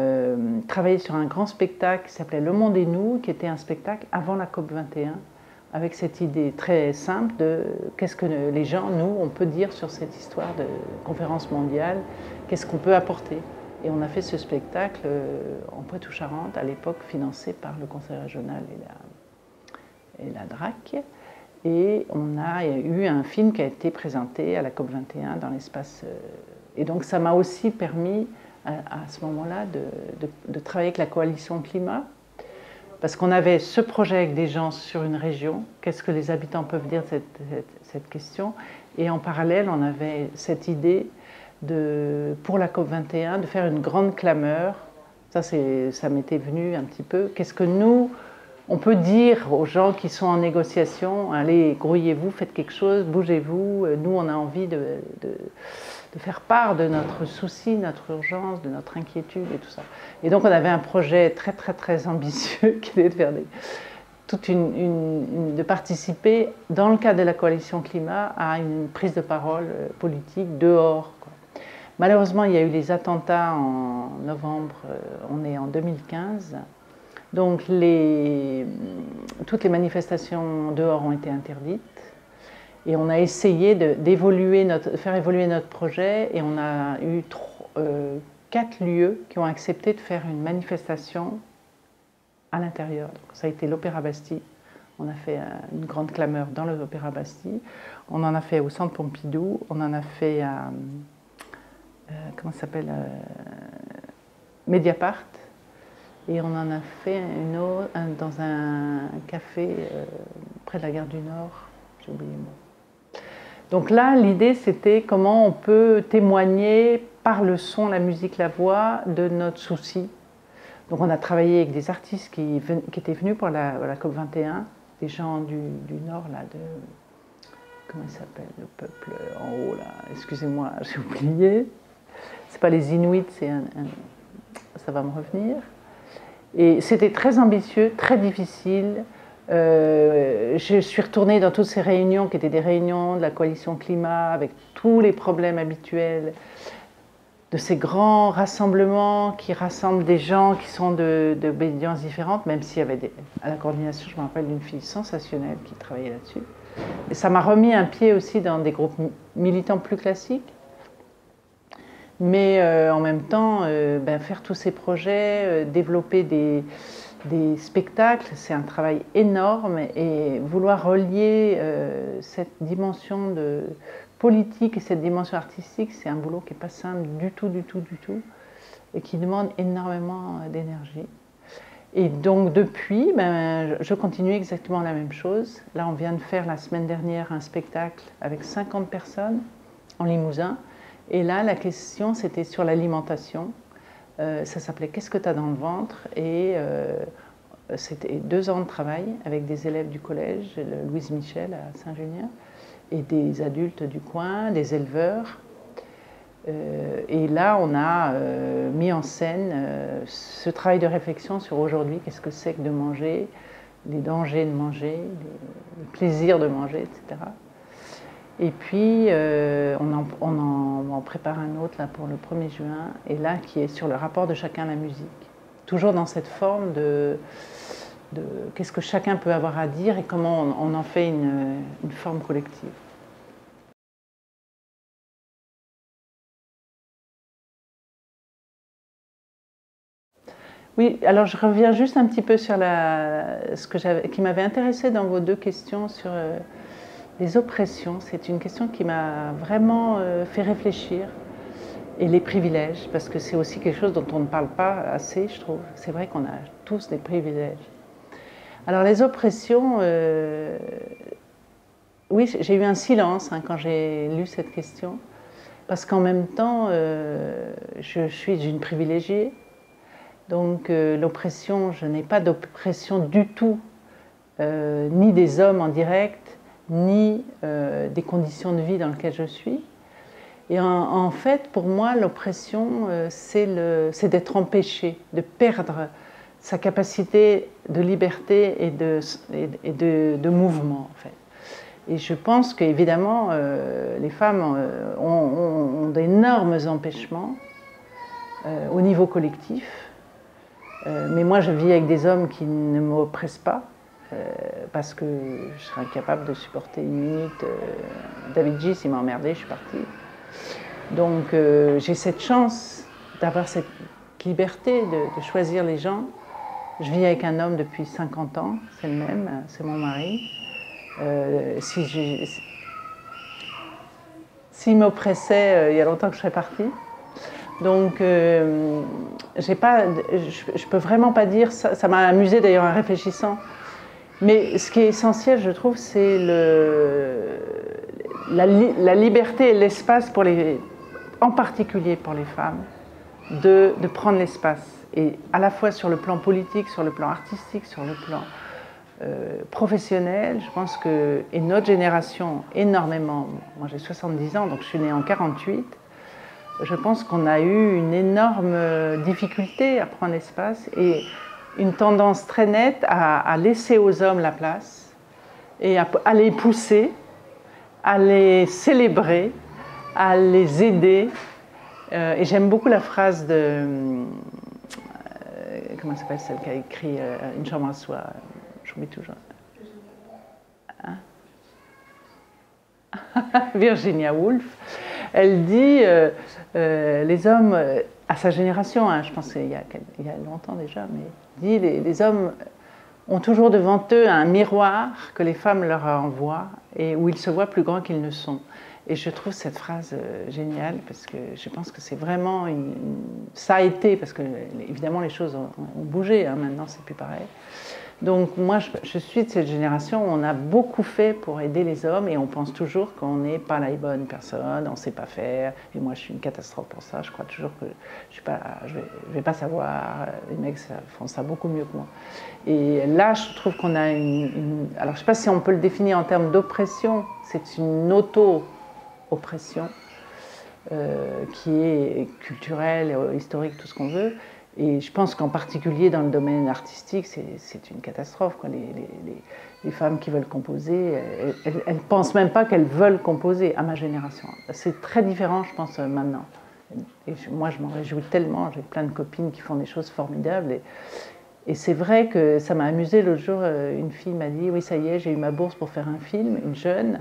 travaillé sur un grand spectacle qui s'appelait Le Monde et nous, qui était un spectacle avant la COP21, avec cette idée très simple de qu'est-ce que les gens, nous, on peut dire sur cette histoire de conférence mondiale, qu'est-ce qu'on peut apporter. Et on a fait ce spectacle en Poitou-Charentes, à l'époque financé par le Conseil régional et la DRAC. Et on a eu un film qui a été présenté à la COP21 dans l'espace. Et donc ça m'a aussi permis, à ce moment-là, de travailler avec la coalition climat, parce qu'on avait ce projet avec des gens sur une région, qu'est-ce que les habitants peuvent dire de cette question, et en parallèle, on avait cette idée pour la COP21, de faire une grande clameur. Ça m'était venu un petit peu. Qu'est-ce que nous, on peut dire aux gens qui sont en négociation, allez, grouillez-vous, faites quelque chose, bougez-vous, nous on a envie de faire part de notre souci, notre urgence, de notre inquiétude et tout ça. Et donc on avait un projet très très très ambitieux qui était de faire de participer, dans le cadre de la coalition climat, à une prise de parole politique dehors, quoi. Malheureusement, il y a eu les attentats en novembre, on est en 2015, donc toutes les manifestations dehors ont été interdites. Et on a essayé de faire évoluer notre projet, et on a eu 4 lieux qui ont accepté de faire une manifestation à l'intérieur. Ça a été l'Opéra Bastille. On a fait une grande clameur dans l'Opéra Bastille. On en a fait au Centre Pompidou. On en a fait à comment ça s'appelle, Mediapart. Et on en a fait une autre dans un café près de la gare du Nord. J'ai oublié le mot. Donc là, l'idée, c'était comment on peut témoigner par le son, la musique, la voix de notre souci. Donc on a travaillé avec des artistes qui étaient venus pour la COP21, des gens du Nord, là, comment il s'appelle, le peuple en haut, là, excusez-moi, j'ai oublié. C'est pas les Inuits, ça va me revenir. Et c'était très ambitieux, très difficile. Je suis retournée dans toutes ces réunions qui étaient des réunions de la coalition climat, avec tous les problèmes habituels, de ces grands rassemblements qui rassemblent des gens qui sont d'obédiences différentes, même s'il y avait à la coordination, je me rappelle d'une fille sensationnelle qui travaillait là-dessus. Et ça m'a remis un pied aussi dans des groupes militants plus classiques. Mais en même temps, faire tous ces projets, développer des spectacles, c'est un travail énorme, et vouloir relier cette dimension politique et cette dimension artistique, c'est un boulot qui n'est pas simple du tout, et qui demande énormément d'énergie. Et donc depuis, je continue exactement la même chose. Là, on vient de faire la semaine dernière un spectacle avec 50 personnes en Limousin. Et là, la question, c'était sur l'alimentation. Ça s'appelait « Qu'est-ce que tu as dans le ventre ?» Et c'était 2 ans de travail avec des élèves du collège, Louise Michel à Saint-Junien, et des adultes du coin, des éleveurs. Et là, on a mis en scène ce travail de réflexion sur aujourd'hui, qu'est-ce que c'est que de manger, les dangers de manger, les plaisirs de manger, etc. Et puis, on en prépare un autre là, pour le 1er juin, et là, qui est sur le rapport de chacun à la musique. Toujours dans cette forme de qu'est-ce que chacun peut avoir à dire et comment on en fait une forme collective. Oui, alors je reviens juste un petit peu sur ce qui m'avait intéressé dans vos 2 questions sur les oppressions. C'est une question qui m'a vraiment fait réfléchir. Et les privilèges, parce que c'est aussi quelque chose dont on ne parle pas assez, je trouve. C'est vrai qu'on a tous des privilèges. Alors les oppressions, oui, j'ai eu un silence quand j'ai lu cette question, parce qu'en même temps, je suis une privilégiée. Donc l'oppression, je n'ai pas d'oppression du tout, ni des hommes en direct, ni des conditions de vie dans lesquelles je suis. Et en fait, pour moi, l'oppression, c'est d'être empêché, de perdre sa capacité de liberté et de mouvement, en fait. Et je pense qu'évidemment, les femmes ont d'énormes empêchements au niveau collectif. Mais moi, je vis avec des hommes qui ne m'oppressent pas, parce que je serais incapable de supporter une minute. David G, s'il m'a emmerdé, je suis partie. Donc j'ai cette chance d'avoir cette liberté de choisir les gens. Je vis avec un homme depuis 50 ans, c'est le même, c'est mon mari. S'il m'oppressait, il y a longtemps que je serais partie. Donc je peux vraiment pas dire, ça m'a amusé d'ailleurs en réfléchissant. Mais ce qui est essentiel, je trouve, c'est la liberté et l'espace en particulier pour les femmes, de prendre l'espace. Et à la fois sur le plan politique, sur le plan artistique, sur le plan professionnelle, je pense que, et notre génération énormément, moi j'ai 70 ans, donc je suis née en 48, je pense qu'on a eu une énorme difficulté à prendre l'espace et une tendance très nette à laisser aux hommes la place et à les pousser, à les célébrer, à les aider. Et j'aime beaucoup la phrase de... comment s'appelle celle qui a écrit Une chambre à soi? J'oublie toujours. Hein? Virginia Woolf. Elle dit les hommes, à sa génération, hein, je pense qu'il y a longtemps déjà, mais dit les hommes ont toujours devant eux un miroir que les femmes leur envoient et où ils se voient plus grands qu'ils ne sont. Et je trouve cette phrase géniale parce que je pense que c'est vraiment ça a été, parce que évidemment les choses ont bougé, hein, maintenant c'est plus pareil. Donc moi je suis de cette génération où on a beaucoup fait pour aider les hommes et on pense toujours qu'on n'est pas la bonne personne, on ne sait pas faire, et moi je suis une catastrophe pour ça, je crois toujours que je vais pas savoir, les mecs font ça beaucoup mieux que moi. Et là je trouve qu'on a alors je ne sais pas si on peut le définir en termes d'oppression, c'est une auto-oppression qui est culturelle, historique, tout ce qu'on veut. Et je pense qu'en particulier dans le domaine artistique, c'est une catastrophe, quoi. Les femmes qui veulent composer, elles ne pensent même pas qu'elles veulent composer, à ma génération. C'est très différent, je pense, maintenant. Et moi, je m'en réjouis tellement. J'ai plein de copines qui font des choses formidables. Et c'est vrai que ça m'a amusé l'autre jour. Une fille m'a dit « Oui, ça y est, j'ai eu ma bourse pour faire un film, une jeune. »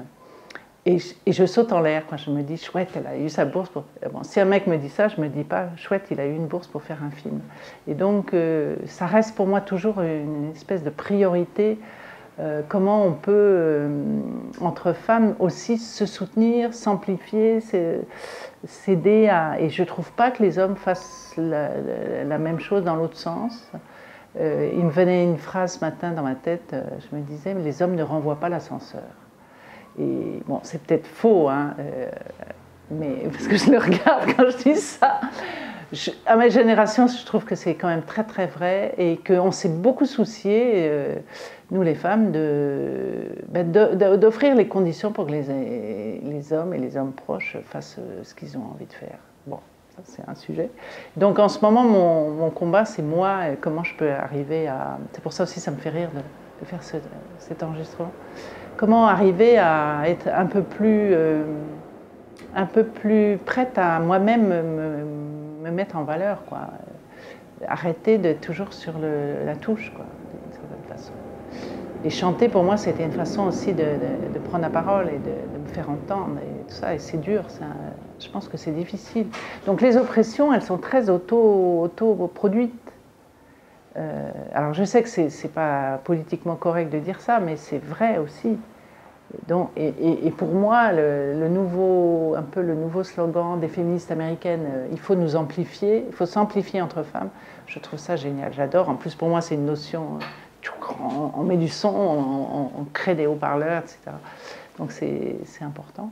Et je saute en l'air quand je me dis, chouette, elle a eu sa bourse pour... Bon, si un mec me dit ça, je me dis pas, chouette, il a eu une bourse pour faire un film. Et donc, ça reste pour moi toujours une espèce de priorité. Comment on peut, entre femmes, aussi se soutenir, s'amplifier, s'aider à... Et je trouve pas que les hommes fassent la même chose dans l'autre sens. Il me venait une phrase ce matin dans ma tête, je me disais, les hommes ne renvoient pas l'ascenseur. Et bon, c'est peut-être faux, hein, mais parce que je le regarde quand je dis ça. À ma génération, je trouve que c'est quand même très très vrai et qu'on s'est beaucoup soucié, nous les femmes, d'offrir les conditions pour que les hommes et les hommes proches fassent ce qu'ils ont envie de faire. Bon, ça c'est un sujet. Donc en ce moment, mon combat, c'est moi, comment je peux arriver à... C'est pour ça aussi, ça me fait rire de faire cet enregistrement. Comment arriver à être un peu plus prête à moi-même me mettre en valeur, quoi. Arrêter d'être toujours sur la touche, quoi, d'une certaine façon. Et chanter, pour moi, c'était une façon aussi de prendre la parole et de me faire entendre et tout ça. Et c'est dur, je pense que c'est difficile. Donc les oppressions, elles sont très auto-produites. Alors je sais que c'est pas politiquement correct de dire ça, mais c'est vrai aussi. Donc, et pour moi, le nouveau slogan des féministes américaines, il faut nous amplifier, il faut s'amplifier entre femmes, je trouve ça génial, j'adore. En plus, pour moi, c'est une notion, on met du son, on crée des haut-parleurs, etc. Donc c'est important.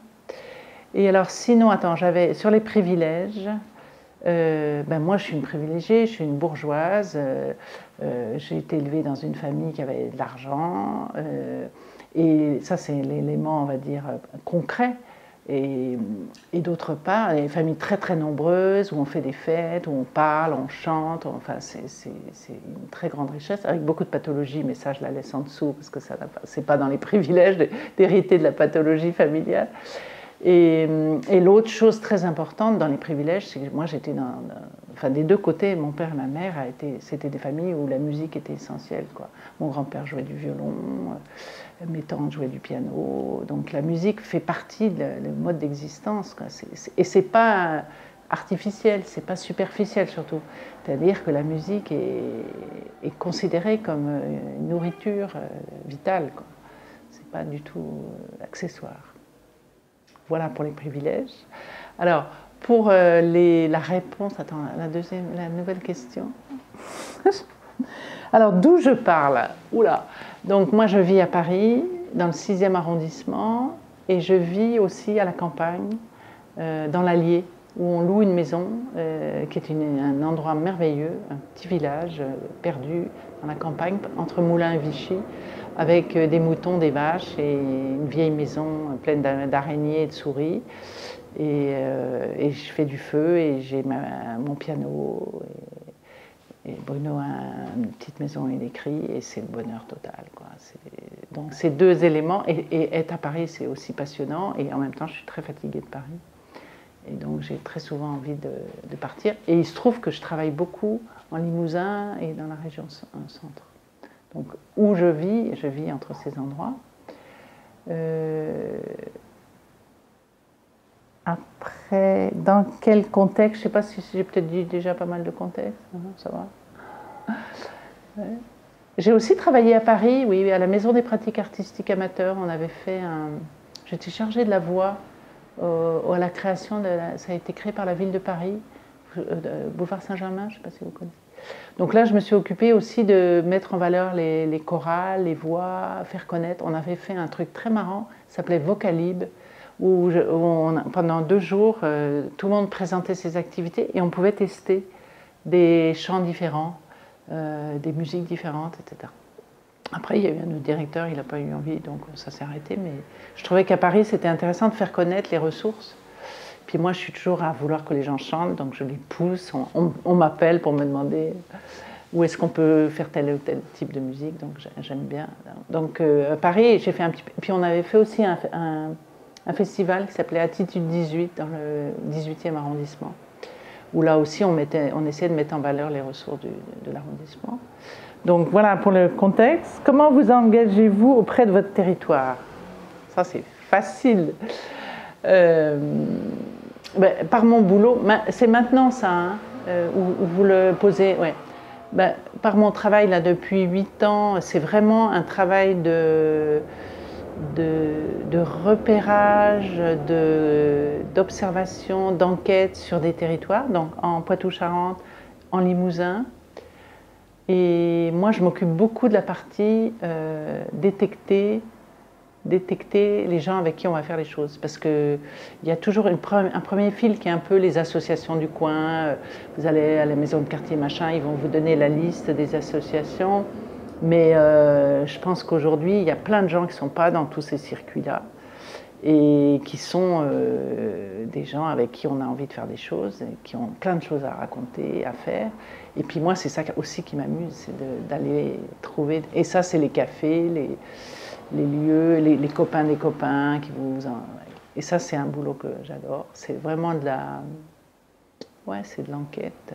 Et alors sinon, attends, j'avais sur les privilèges. Moi, je suis une privilégiée, je suis une bourgeoise. J'ai été élevée dans une famille qui avait de l'argent. Et ça, c'est l'élément, on va dire, concret. Et d'autre part, les familles très très nombreuses, où on fait des fêtes, où on parle, on chante. Enfin, c'est une très grande richesse, avec beaucoup de pathologies, mais ça, je la laisse en dessous, parce que c'est pas dans les privilèges d'hériter de la pathologie familiale. Et l'autre chose très importante dans les privilèges, c'est que moi j'étais des deux côtés, mon père et ma mère, c'était des familles où la musique était essentielle, quoi. Mon grand-père jouait du violon, mes tantes jouaient du piano, donc la musique fait partie du mode d'existence, quoi. Et c'est pas artificiel, c'est pas superficiel surtout. C'est-à-dire que la musique est considérée comme une nourriture vitale, quoi. C'est pas du tout accessoire. Voilà pour les privilèges. Alors, pour la réponse, attends, la nouvelle question. Alors, d'où je parle? Oula. Donc, moi, je vis à Paris, dans le 6e arrondissement, et je vis aussi à la campagne, dans l'Allier. où on loue une maison qui est un endroit merveilleux, un petit village perdu dans la campagne, entre Moulins et Vichy, avec des moutons, des vaches et une vieille maison pleine d'araignées et de souris. Et je fais du feu et j'ai mon piano. Et Bruno a une petite maison, il écrit et c'est le bonheur total, quoi. Donc ces deux éléments, et être à Paris c'est aussi passionnant et en même temps je suis très fatiguée de Paris. Et donc j'ai très souvent envie de partir. Et il se trouve que je travaille beaucoup en Limousin et dans la région centre. Donc où je vis entre ces endroits. Après, dans quel contexte? Je ne sais pas si j'ai peut-être dit déjà pas mal de contextes. Non, ça va. Ouais. J'ai aussi travaillé à Paris, oui, à la Maison des pratiques artistiques amateurs. On avait fait J'étais chargée de la voix à la création. Ça a été créé par la ville de Paris, boulevard Saint-Germain, je ne sais pas si vous connaissez. Donc là, je me suis occupée aussi de mettre en valeur les chorales, les voix, faire connaître. On avait fait un truc très marrant, ça s'appelait Vocalib, où pendant 2 jours, tout le monde présentait ses activités et on pouvait tester des chants différents, des musiques différentes, etc. Après, il y a eu un autre directeur, il n'a pas eu envie, donc ça s'est arrêté. Mais je trouvais qu'à Paris, c'était intéressant de faire connaître les ressources. Puis moi, je suis toujours à vouloir que les gens chantent, donc je les pousse. On m'appelle pour me demander où est-ce qu'on peut faire tel ou tel type de musique, donc j'aime bien. Donc à Paris, j'ai fait un petit peu. Puis on avait fait aussi un festival qui s'appelait Attitude 18 dans le 18e arrondissement, où là aussi on essayait de mettre en valeur les ressources de l'arrondissement. Donc voilà pour le contexte. Comment vous engagez-vous auprès de votre territoire? Ça c'est facile. Par mon boulot, c'est maintenant ça, hein, où vous le posez. Ouais. Par mon travail là depuis 8 ans, c'est vraiment un travail de repérage, d'observation, d'enquête sur des territoires, donc en Poitou-Charentes, en Limousin. Et moi, je m'occupe beaucoup de la partie détecter les gens avec qui on va faire les choses. Parce qu'il y a toujours un premier fil qui est un peu les associations du coin. Vous allez à la maison de quartier, machin, ils vont vous donner la liste des associations. Mais je pense qu'aujourd'hui, il y a plein de gens qui ne sont pas dans tous ces circuits-là et qui sont des gens avec qui on a envie de faire des choses, et qui ont plein de choses à raconter, à faire. Et puis moi, c'est ça aussi qui m'amuse, c'est d'aller trouver... Et ça, c'est les cafés, les lieux, les copains des copains qui Et ça, c'est un boulot que j'adore. C'est vraiment de la... Ouais, c'est de l'enquête.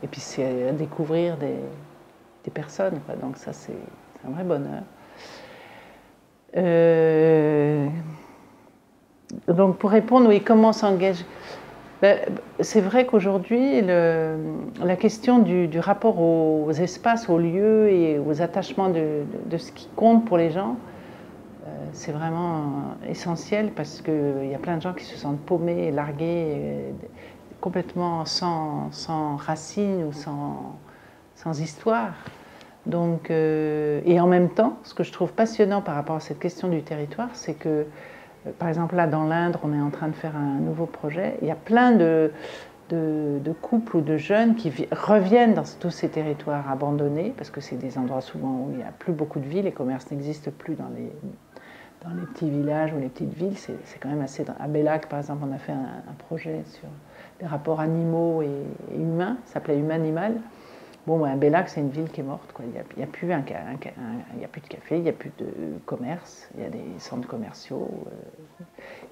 Et puis c'est découvrir des personnes, quoi. Donc ça, c'est un vrai bonheur. Donc pour répondre, oui, comment s'engage... c'est vrai qu'aujourd'hui, la question du rapport aux espaces, aux lieux et aux attachements de ce qui compte pour les gens, c'est vraiment essentiel parce qu'il y a plein de gens qui se sentent paumés, largués, complètement sans racines ou sans histoire. Donc, et en même temps, ce que je trouve passionnant par rapport à cette question du territoire, c'est que, par exemple, là, dans l'Indre, on est en train de faire un nouveau projet. Il y a plein de couples ou de jeunes qui reviennent dans tous ces territoires abandonnés, parce que c'est des endroits souvent où il n'y a plus beaucoup de villes, les commerces n'existent plus dans les petits villages ou les petites villes. C'est quand même assez... À Bellac, par exemple, on a fait un projet sur les rapports animaux et humains, ça s'appelait Humain-Animal. Bon, Bellac, c'est une ville qui est morte, quoi. Il n'y a plus de café, il n'y a plus de commerce, il y a des centres commerciaux,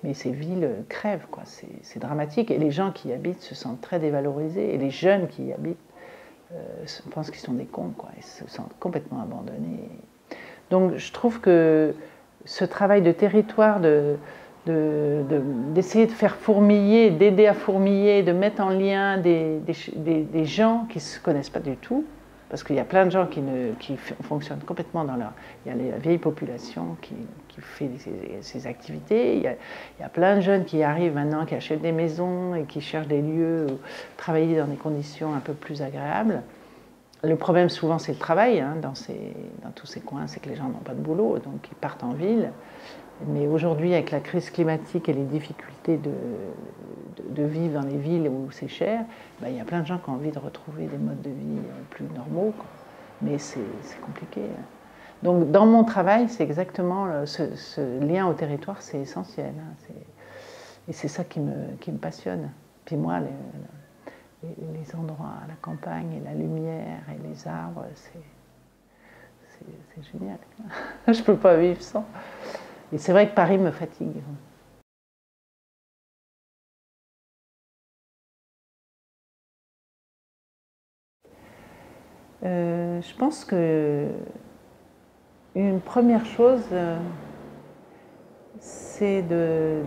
mais ces villes crèvent, quoi. C'est dramatique. Et les gens qui y habitent se sentent très dévalorisés, et les jeunes qui y habitent pensent qu'ils sont des cons, quoi. Ils se sentent complètement abandonnés. Donc, je trouve que ce travail de territoire, d'essayer de faire fourmiller, d'aider à fourmiller, de mettre en lien des gens qui ne se connaissent pas du tout, parce qu'il y a plein de gens qui fonctionnent complètement dans leur... Il y a la vieille population qui fait ces activités, il y a plein de jeunes qui arrivent maintenant, qui achètent des maisons et qui cherchent des lieux où travailler dans des conditions un peu plus agréables. Le problème souvent c'est le travail, hein, dans tous ces coins, c'est que les gens n'ont pas de boulot, donc ils partent en ville. Mais aujourd'hui, avec la crise climatique et les difficultés de vivre dans les villes où c'est cher, ben, il y a plein de gens qui ont envie de retrouver des modes de vie plus normaux, quoi. Mais c'est compliqué. Donc dans mon travail, c'est exactement ce lien au territoire, c'est essentiel. Hein, et c'est ça qui me passionne. Puis moi, les endroits, la campagne, et la lumière et les arbres, c'est génial. Je ne peux pas vivre sans. Et c'est vrai que Paris me fatigue. Je pense que une première chose, c'est de...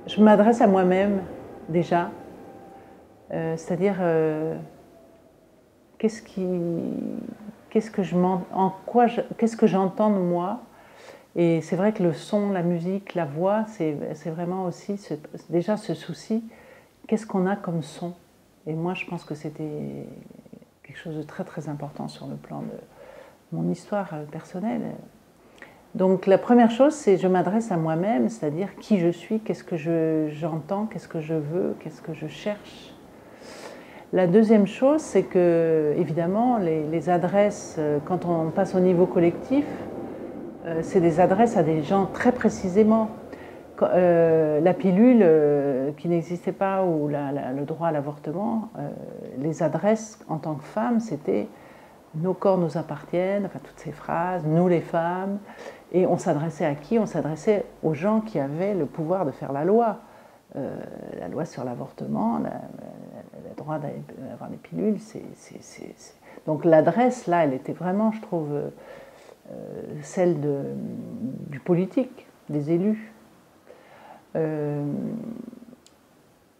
Je m'adresse à moi-même déjà, c'est-à-dire qu'est-ce que j'entends de moi. Et c'est vrai que le son, la musique, la voix, c'est vraiment aussi déjà ce souci, qu'est-ce qu'on a comme son. Et moi je pense que c'était quelque chose de très très important sur le plan de mon histoire personnelle. Donc la première chose, c'est je m'adresse à moi-même, c'est-à-dire qui je suis, qu'est-ce que j'entends, qu'est-ce que je veux, qu'est-ce que je cherche. La deuxième chose, c'est que, évidemment, les adresses, quand on passe au niveau collectif, c'est des adresses à des gens très précisément. La pilule qui n'existait pas ou le droit à l'avortement, les adresses en tant que femme, c'était nos corps nous appartiennent, enfin toutes ces phrases, nous les femmes. Et on s'adressait à qui? On s'adressait aux gens qui avaient le pouvoir de faire la loi. La loi sur l'avortement, le droit d'avoir des pilules, donc l'adresse, là, elle était vraiment, je trouve, celle du politique, des élus.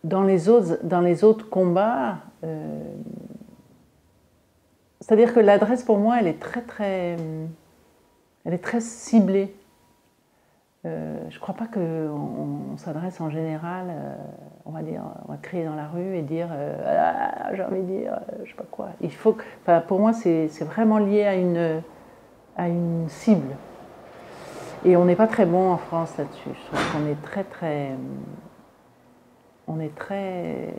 Dans les autres combats, c'est-à-dire que l'adresse, pour moi, elle est très ciblée. Je ne crois pas qu'on s'adresse en général, on va crier dans la rue et dire j'ai envie de dire, je ne sais pas quoi. Pour moi, c'est vraiment lié à une cible. Et on n'est pas très bon en France là-dessus. Je trouve qu'on est très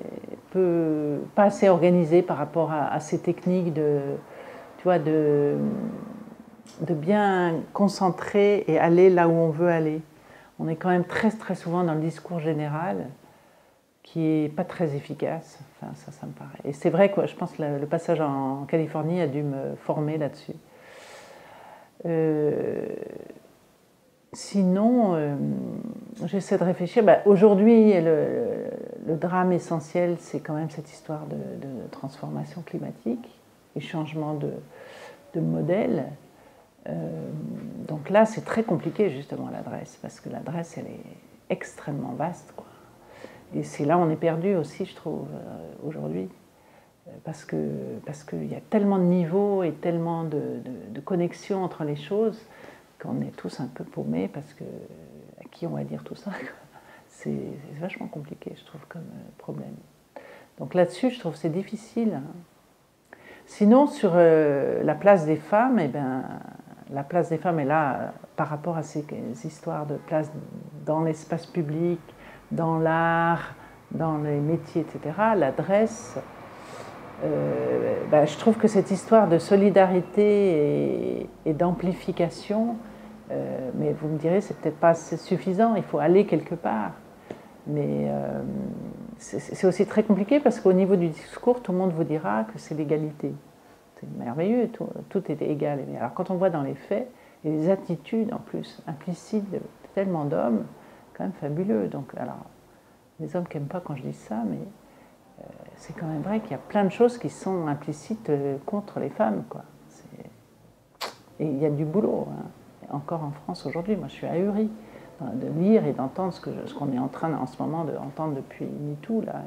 peu, pas assez organisé par rapport à ces techniques de bien concentrer et aller là où on veut aller. On est quand même très très souvent dans le discours général qui n'est pas très efficace. Enfin, ça me paraît. Et c'est vrai que je pense que le passage en Californie a dû me former là-dessus. Sinon, j'essaie de réfléchir. Aujourd'hui, le drame essentiel, c'est quand même cette histoire de transformation climatique et changement de modèle. Donc là, c'est très compliqué justement l'adresse, parce que l'adresse, elle est extrêmement vaste, quoi. Et c'est là où on est perdu aussi, je trouve, aujourd'hui, parce qu'il y a tellement de niveaux et tellement de connexions entre les choses qu'on est tous un peu paumés, parce que à qui on va dire tout ça, c'est vachement compliqué, je trouve, comme problème. Donc là-dessus, je trouve que c'est difficile. Sinon, sur la place des femmes, eh ben, la place des femmes est là par rapport à ces histoires de place dans l'espace public, dans l'art, dans les métiers, etc. L'adresse, je trouve que cette histoire de solidarité et d'amplification, mais vous me direz, c'est peut-être pas assez suffisant, il faut aller quelque part. Mais c'est aussi très compliqué parce qu'au niveau du discours, tout le monde vous dira que c'est l'égalité. C'est merveilleux, tout est égal. Alors quand on voit dans les faits, et les attitudes en plus implicites de tellement d'hommes, quand même fabuleux. Donc, alors, les hommes qui n'aiment pas quand je dis ça, mais c'est quand même vrai qu'il y a plein de choses qui sont implicites contre les femmes, quoi. Et il y a du boulot, hein. Encore en France aujourd'hui, moi je suis ahurie de lire et d'entendre ce qu'on est en train en ce moment d'entendre depuis MeToo, là.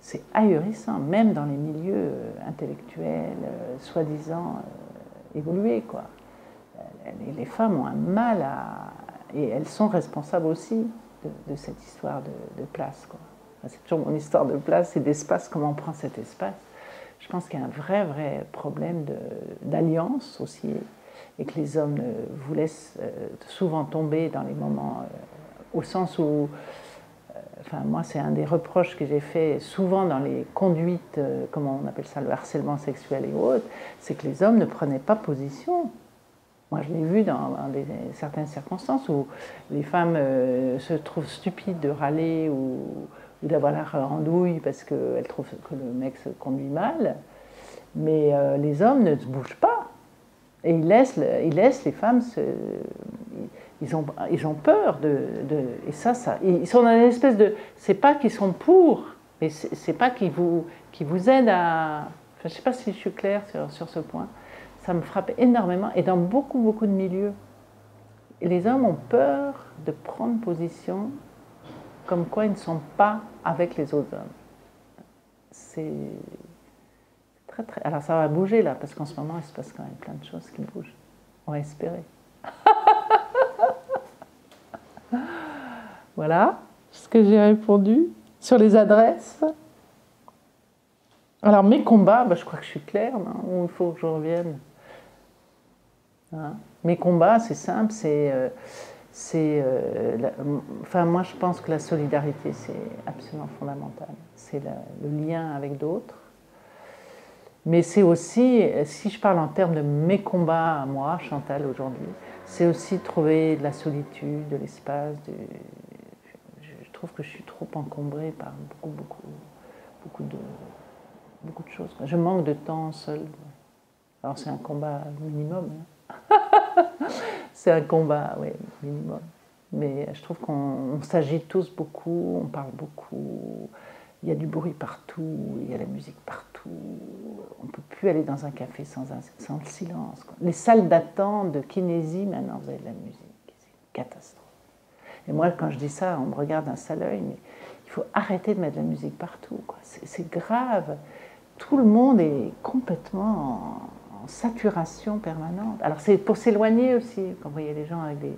C'est ahurissant, même dans les milieux intellectuels, soi-disant évolués, quoi. Les femmes ont un mal et elles sont responsables aussi de cette histoire de place, quoi. Enfin, c'est toujours mon histoire de place et d'espace, comment on prend cet espace. Je pense qu'il y a un vrai, vrai problème d'alliance aussi, et que les hommes vous laissent souvent tomber dans les moments, au sens où, enfin moi c'est un des reproches que j'ai fait souvent dans les conduites, comment on appelle ça, le harcèlement sexuel et autres, c'est que les hommes ne prenaient pas position. Moi, je l'ai vu dans certaines circonstances où les femmes se trouvent stupides de râler ou d'avoir l'air en douille parce qu'elles trouvent que le mec se conduit mal. Mais les hommes ne se bougent pas. Et ils laissent les femmes se. Ils ont peur et ça. Ils sont dans une espèce de. C'est pas qu'ils sont pour, mais c'est pas qu'ils vous aident à. Enfin, je sais pas si je suis claire sur ce point. Ça me frappe énormément, et dans beaucoup, beaucoup de milieux. Et les hommes ont peur de prendre position comme quoi ils ne sont pas avec les autres hommes. C'est très, très... Alors ça va bouger là, parce qu'en ce moment, il se passe quand même plein de choses qui bougent. On va espérer. Voilà ce que j'ai répondu sur les adresses. Alors mes combats, je crois que je suis claire, non? Ou il faut que je revienne. Mes combats, c'est simple, enfin, moi je pense que la solidarité, c'est absolument fondamental. C'est le lien avec d'autres. Mais c'est aussi, si je parle en termes de mes combats à moi, Chantal, aujourd'hui, c'est aussi trouver de la solitude, de l'espace. Je trouve que je suis trop encombrée par beaucoup de choses. Je manque de temps seul. Alors c'est un combat minimum. C'est un combat, oui, minimum. Mais je trouve qu'on s'agite tous beaucoup, on parle beaucoup. Il y a du bruit partout, il y a la musique partout. On ne peut plus aller dans un café sans le silence. Les salles d'attente de kinésie, maintenant, vous avez de la musique. C'est une catastrophe. Et moi, quand je dis ça, on me regarde d'un sale œil, mais il faut arrêter de mettre de la musique partout. C'est grave. Tout le monde est complètement en saturation permanente. Alors c'est pour s'éloigner aussi, quand vous voyez les gens avec des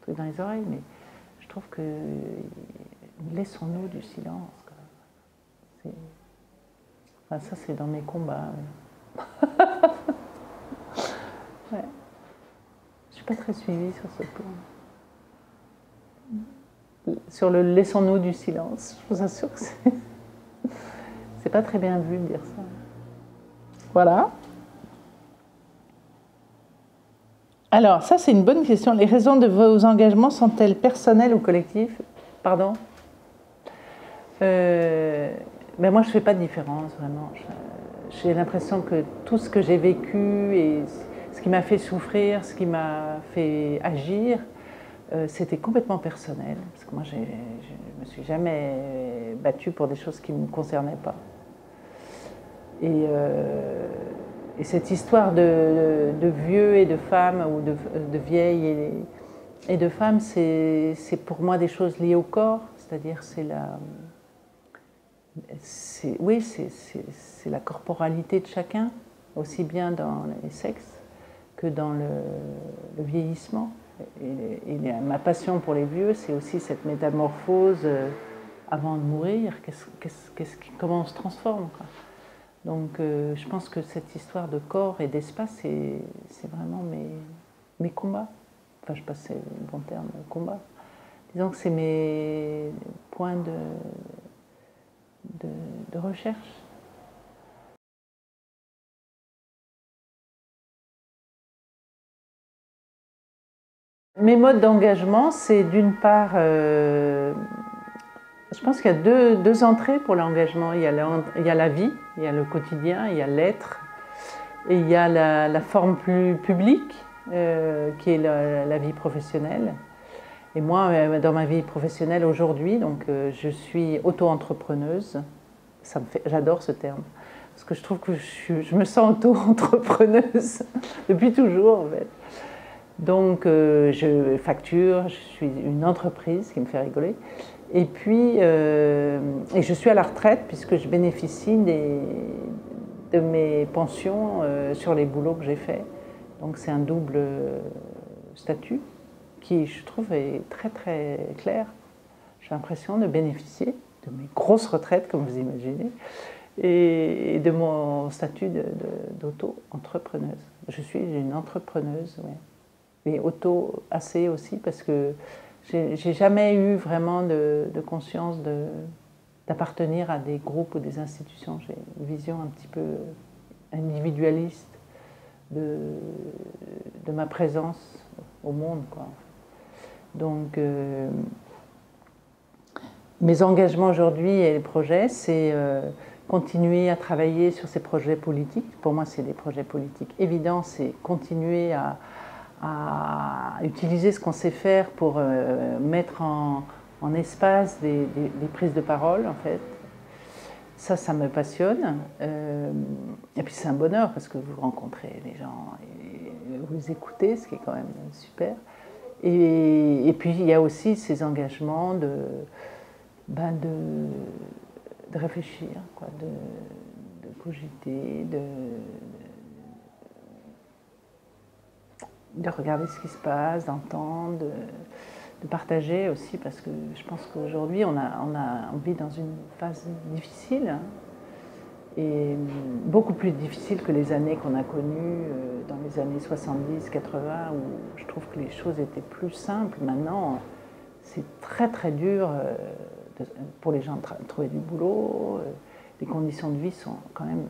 trucs dans les oreilles, mais je trouve que laissons-nous du silence. Enfin, ça c'est dans mes combats. Ouais. Ouais. Je ne suis pas très suivie sur ce point. Sur le laissons-nous du silence, je vous assure que c'est pas très bien vu de dire ça. Voilà. Alors, ça, c'est une bonne question. Les raisons de vos engagements sont-elles personnelles ou collectives? Pardon? Mais moi, je ne fais pas de différence, vraiment. J'ai l'impression que tout ce que j'ai vécu et ce qui m'a fait souffrir, ce qui m'a fait agir, c'était complètement personnel. Parce que moi, je ne me suis jamais battue pour des choses qui ne me concernaient pas. Et cette histoire de vieux et de femmes, ou de vieilles et de femmes, c'est pour moi des choses liées au corps, c'est-à-dire c'est la corporalité de chacun, aussi bien dans les sexes que dans le vieillissement. Et ma passion pour les vieux, c'est aussi cette métamorphose avant de mourir, comment on se transforme, quoi. Donc je pense que cette histoire de corps et d'espace, c'est vraiment mes combats. Enfin, je passe le bon terme, combat. Disons que c'est mes points de recherche. Mes modes d'engagement, c'est d'une part... je pense qu'il y a deux entrées pour l'engagement. Il y a la vie, il y a le quotidien, il y a l'être, et il y a la forme plus publique, qui est la vie professionnelle. Et moi, dans ma vie professionnelle aujourd'hui, donc, je suis auto-entrepreneuse. J'adore ce terme, parce que je trouve que je me sens auto-entrepreneuse depuis toujours, en fait. Donc, je facture, je suis une entreprise qui me fait rigoler. Et puis, et je suis à la retraite puisque je bénéficie de mes pensions sur les boulots que j'ai faits. Donc c'est un double statut qui, je trouve, est très très clair. J'ai l'impression de bénéficier de mes grosses retraites, comme vous imaginez, et de mon statut d'auto-entrepreneuse. Je suis une entrepreneuse, ouais. Et auto-assez aussi, parce que j'ai jamais eu vraiment de conscience d'appartenir à des groupes ou des institutions. J'ai une vision un petit peu individualiste de ma présence au monde, quoi. Donc, mes engagements aujourd'hui et les projets, c'est continuer à travailler sur ces projets politiques. Pour moi, c'est des projets politiques évidents, c'est continuer à utiliser ce qu'on sait faire pour mettre en espace des prises de parole, en fait. Ça me passionne. Et puis c'est un bonheur parce que vous rencontrez les gens et vous les écoutez, ce qui est quand même super. Et puis il y a aussi ces engagements de réfléchir, quoi, de cogiter, de regarder ce qui se passe, d'entendre, de partager aussi, parce que je pense qu'aujourd'hui on vit dans une phase difficile, hein, et beaucoup plus difficile que les années qu'on a connues dans les années 70-80, où je trouve que les choses étaient plus simples. Maintenant, c'est très très dur pour les gens de trouver du boulot. Les conditions de vie sont quand même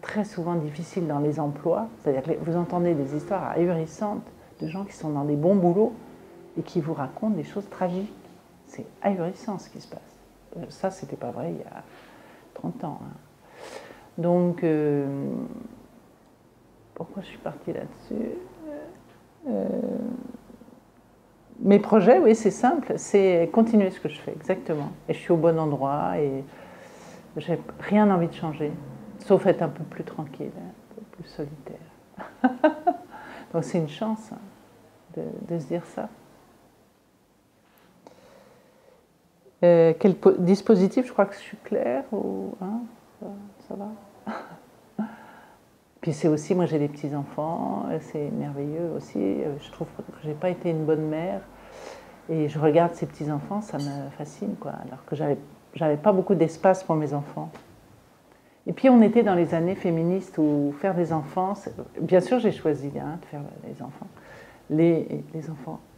très souvent difficiles dans les emplois. C'est-à-dire que vous entendez des histoires ahurissantes de gens qui sont dans des bons boulots et qui vous racontent des choses tragiques. C'est ahurissant ce qui se passe. Ça, c'était pas vrai il y a 30 ans. Hein. Donc, pourquoi je suis partie là-dessus Mes projets, oui, c'est simple, c'est continuer ce que je fais, exactement. Et je suis au bon endroit et j'ai rien envie de changer, sauf être un peu plus tranquille, un peu plus solitaire. Donc c'est une chance, hein, de se dire ça. Quel dispositif, je crois que je suis claire, ou, hein, ça va. Puis c'est aussi, moi j'ai des petits-enfants, c'est merveilleux aussi. Je trouve que j'ai pas été une bonne mère. Et je regarde ces petits-enfants, ça me fascine, quoi. Alors que j'avais pas beaucoup d'espace pour mes enfants. Et puis on était dans les années féministes où faire des enfants, bien sûr j'ai choisi, hein, de faire les enfants.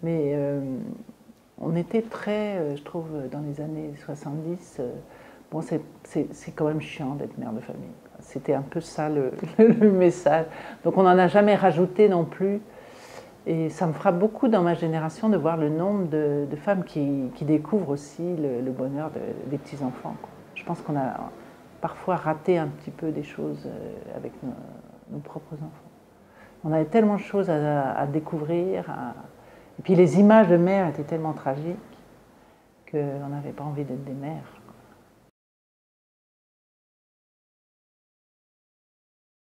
Mais on était très, je trouve, dans les années 70, bon c'est quand même chiant d'être mère de famille. C'était un peu ça le message. Donc on n'en a jamais rajouté non plus. Et ça me frappe beaucoup dans ma génération de voir le nombre de femmes qui découvrent aussi le bonheur des petits-enfants. Je pense qu'on a parfois raté un petit peu des choses avec nos propres enfants. On avait tellement de choses à découvrir. Et puis les images de mères étaient tellement tragiques qu'on n'avait pas envie d'être des mères.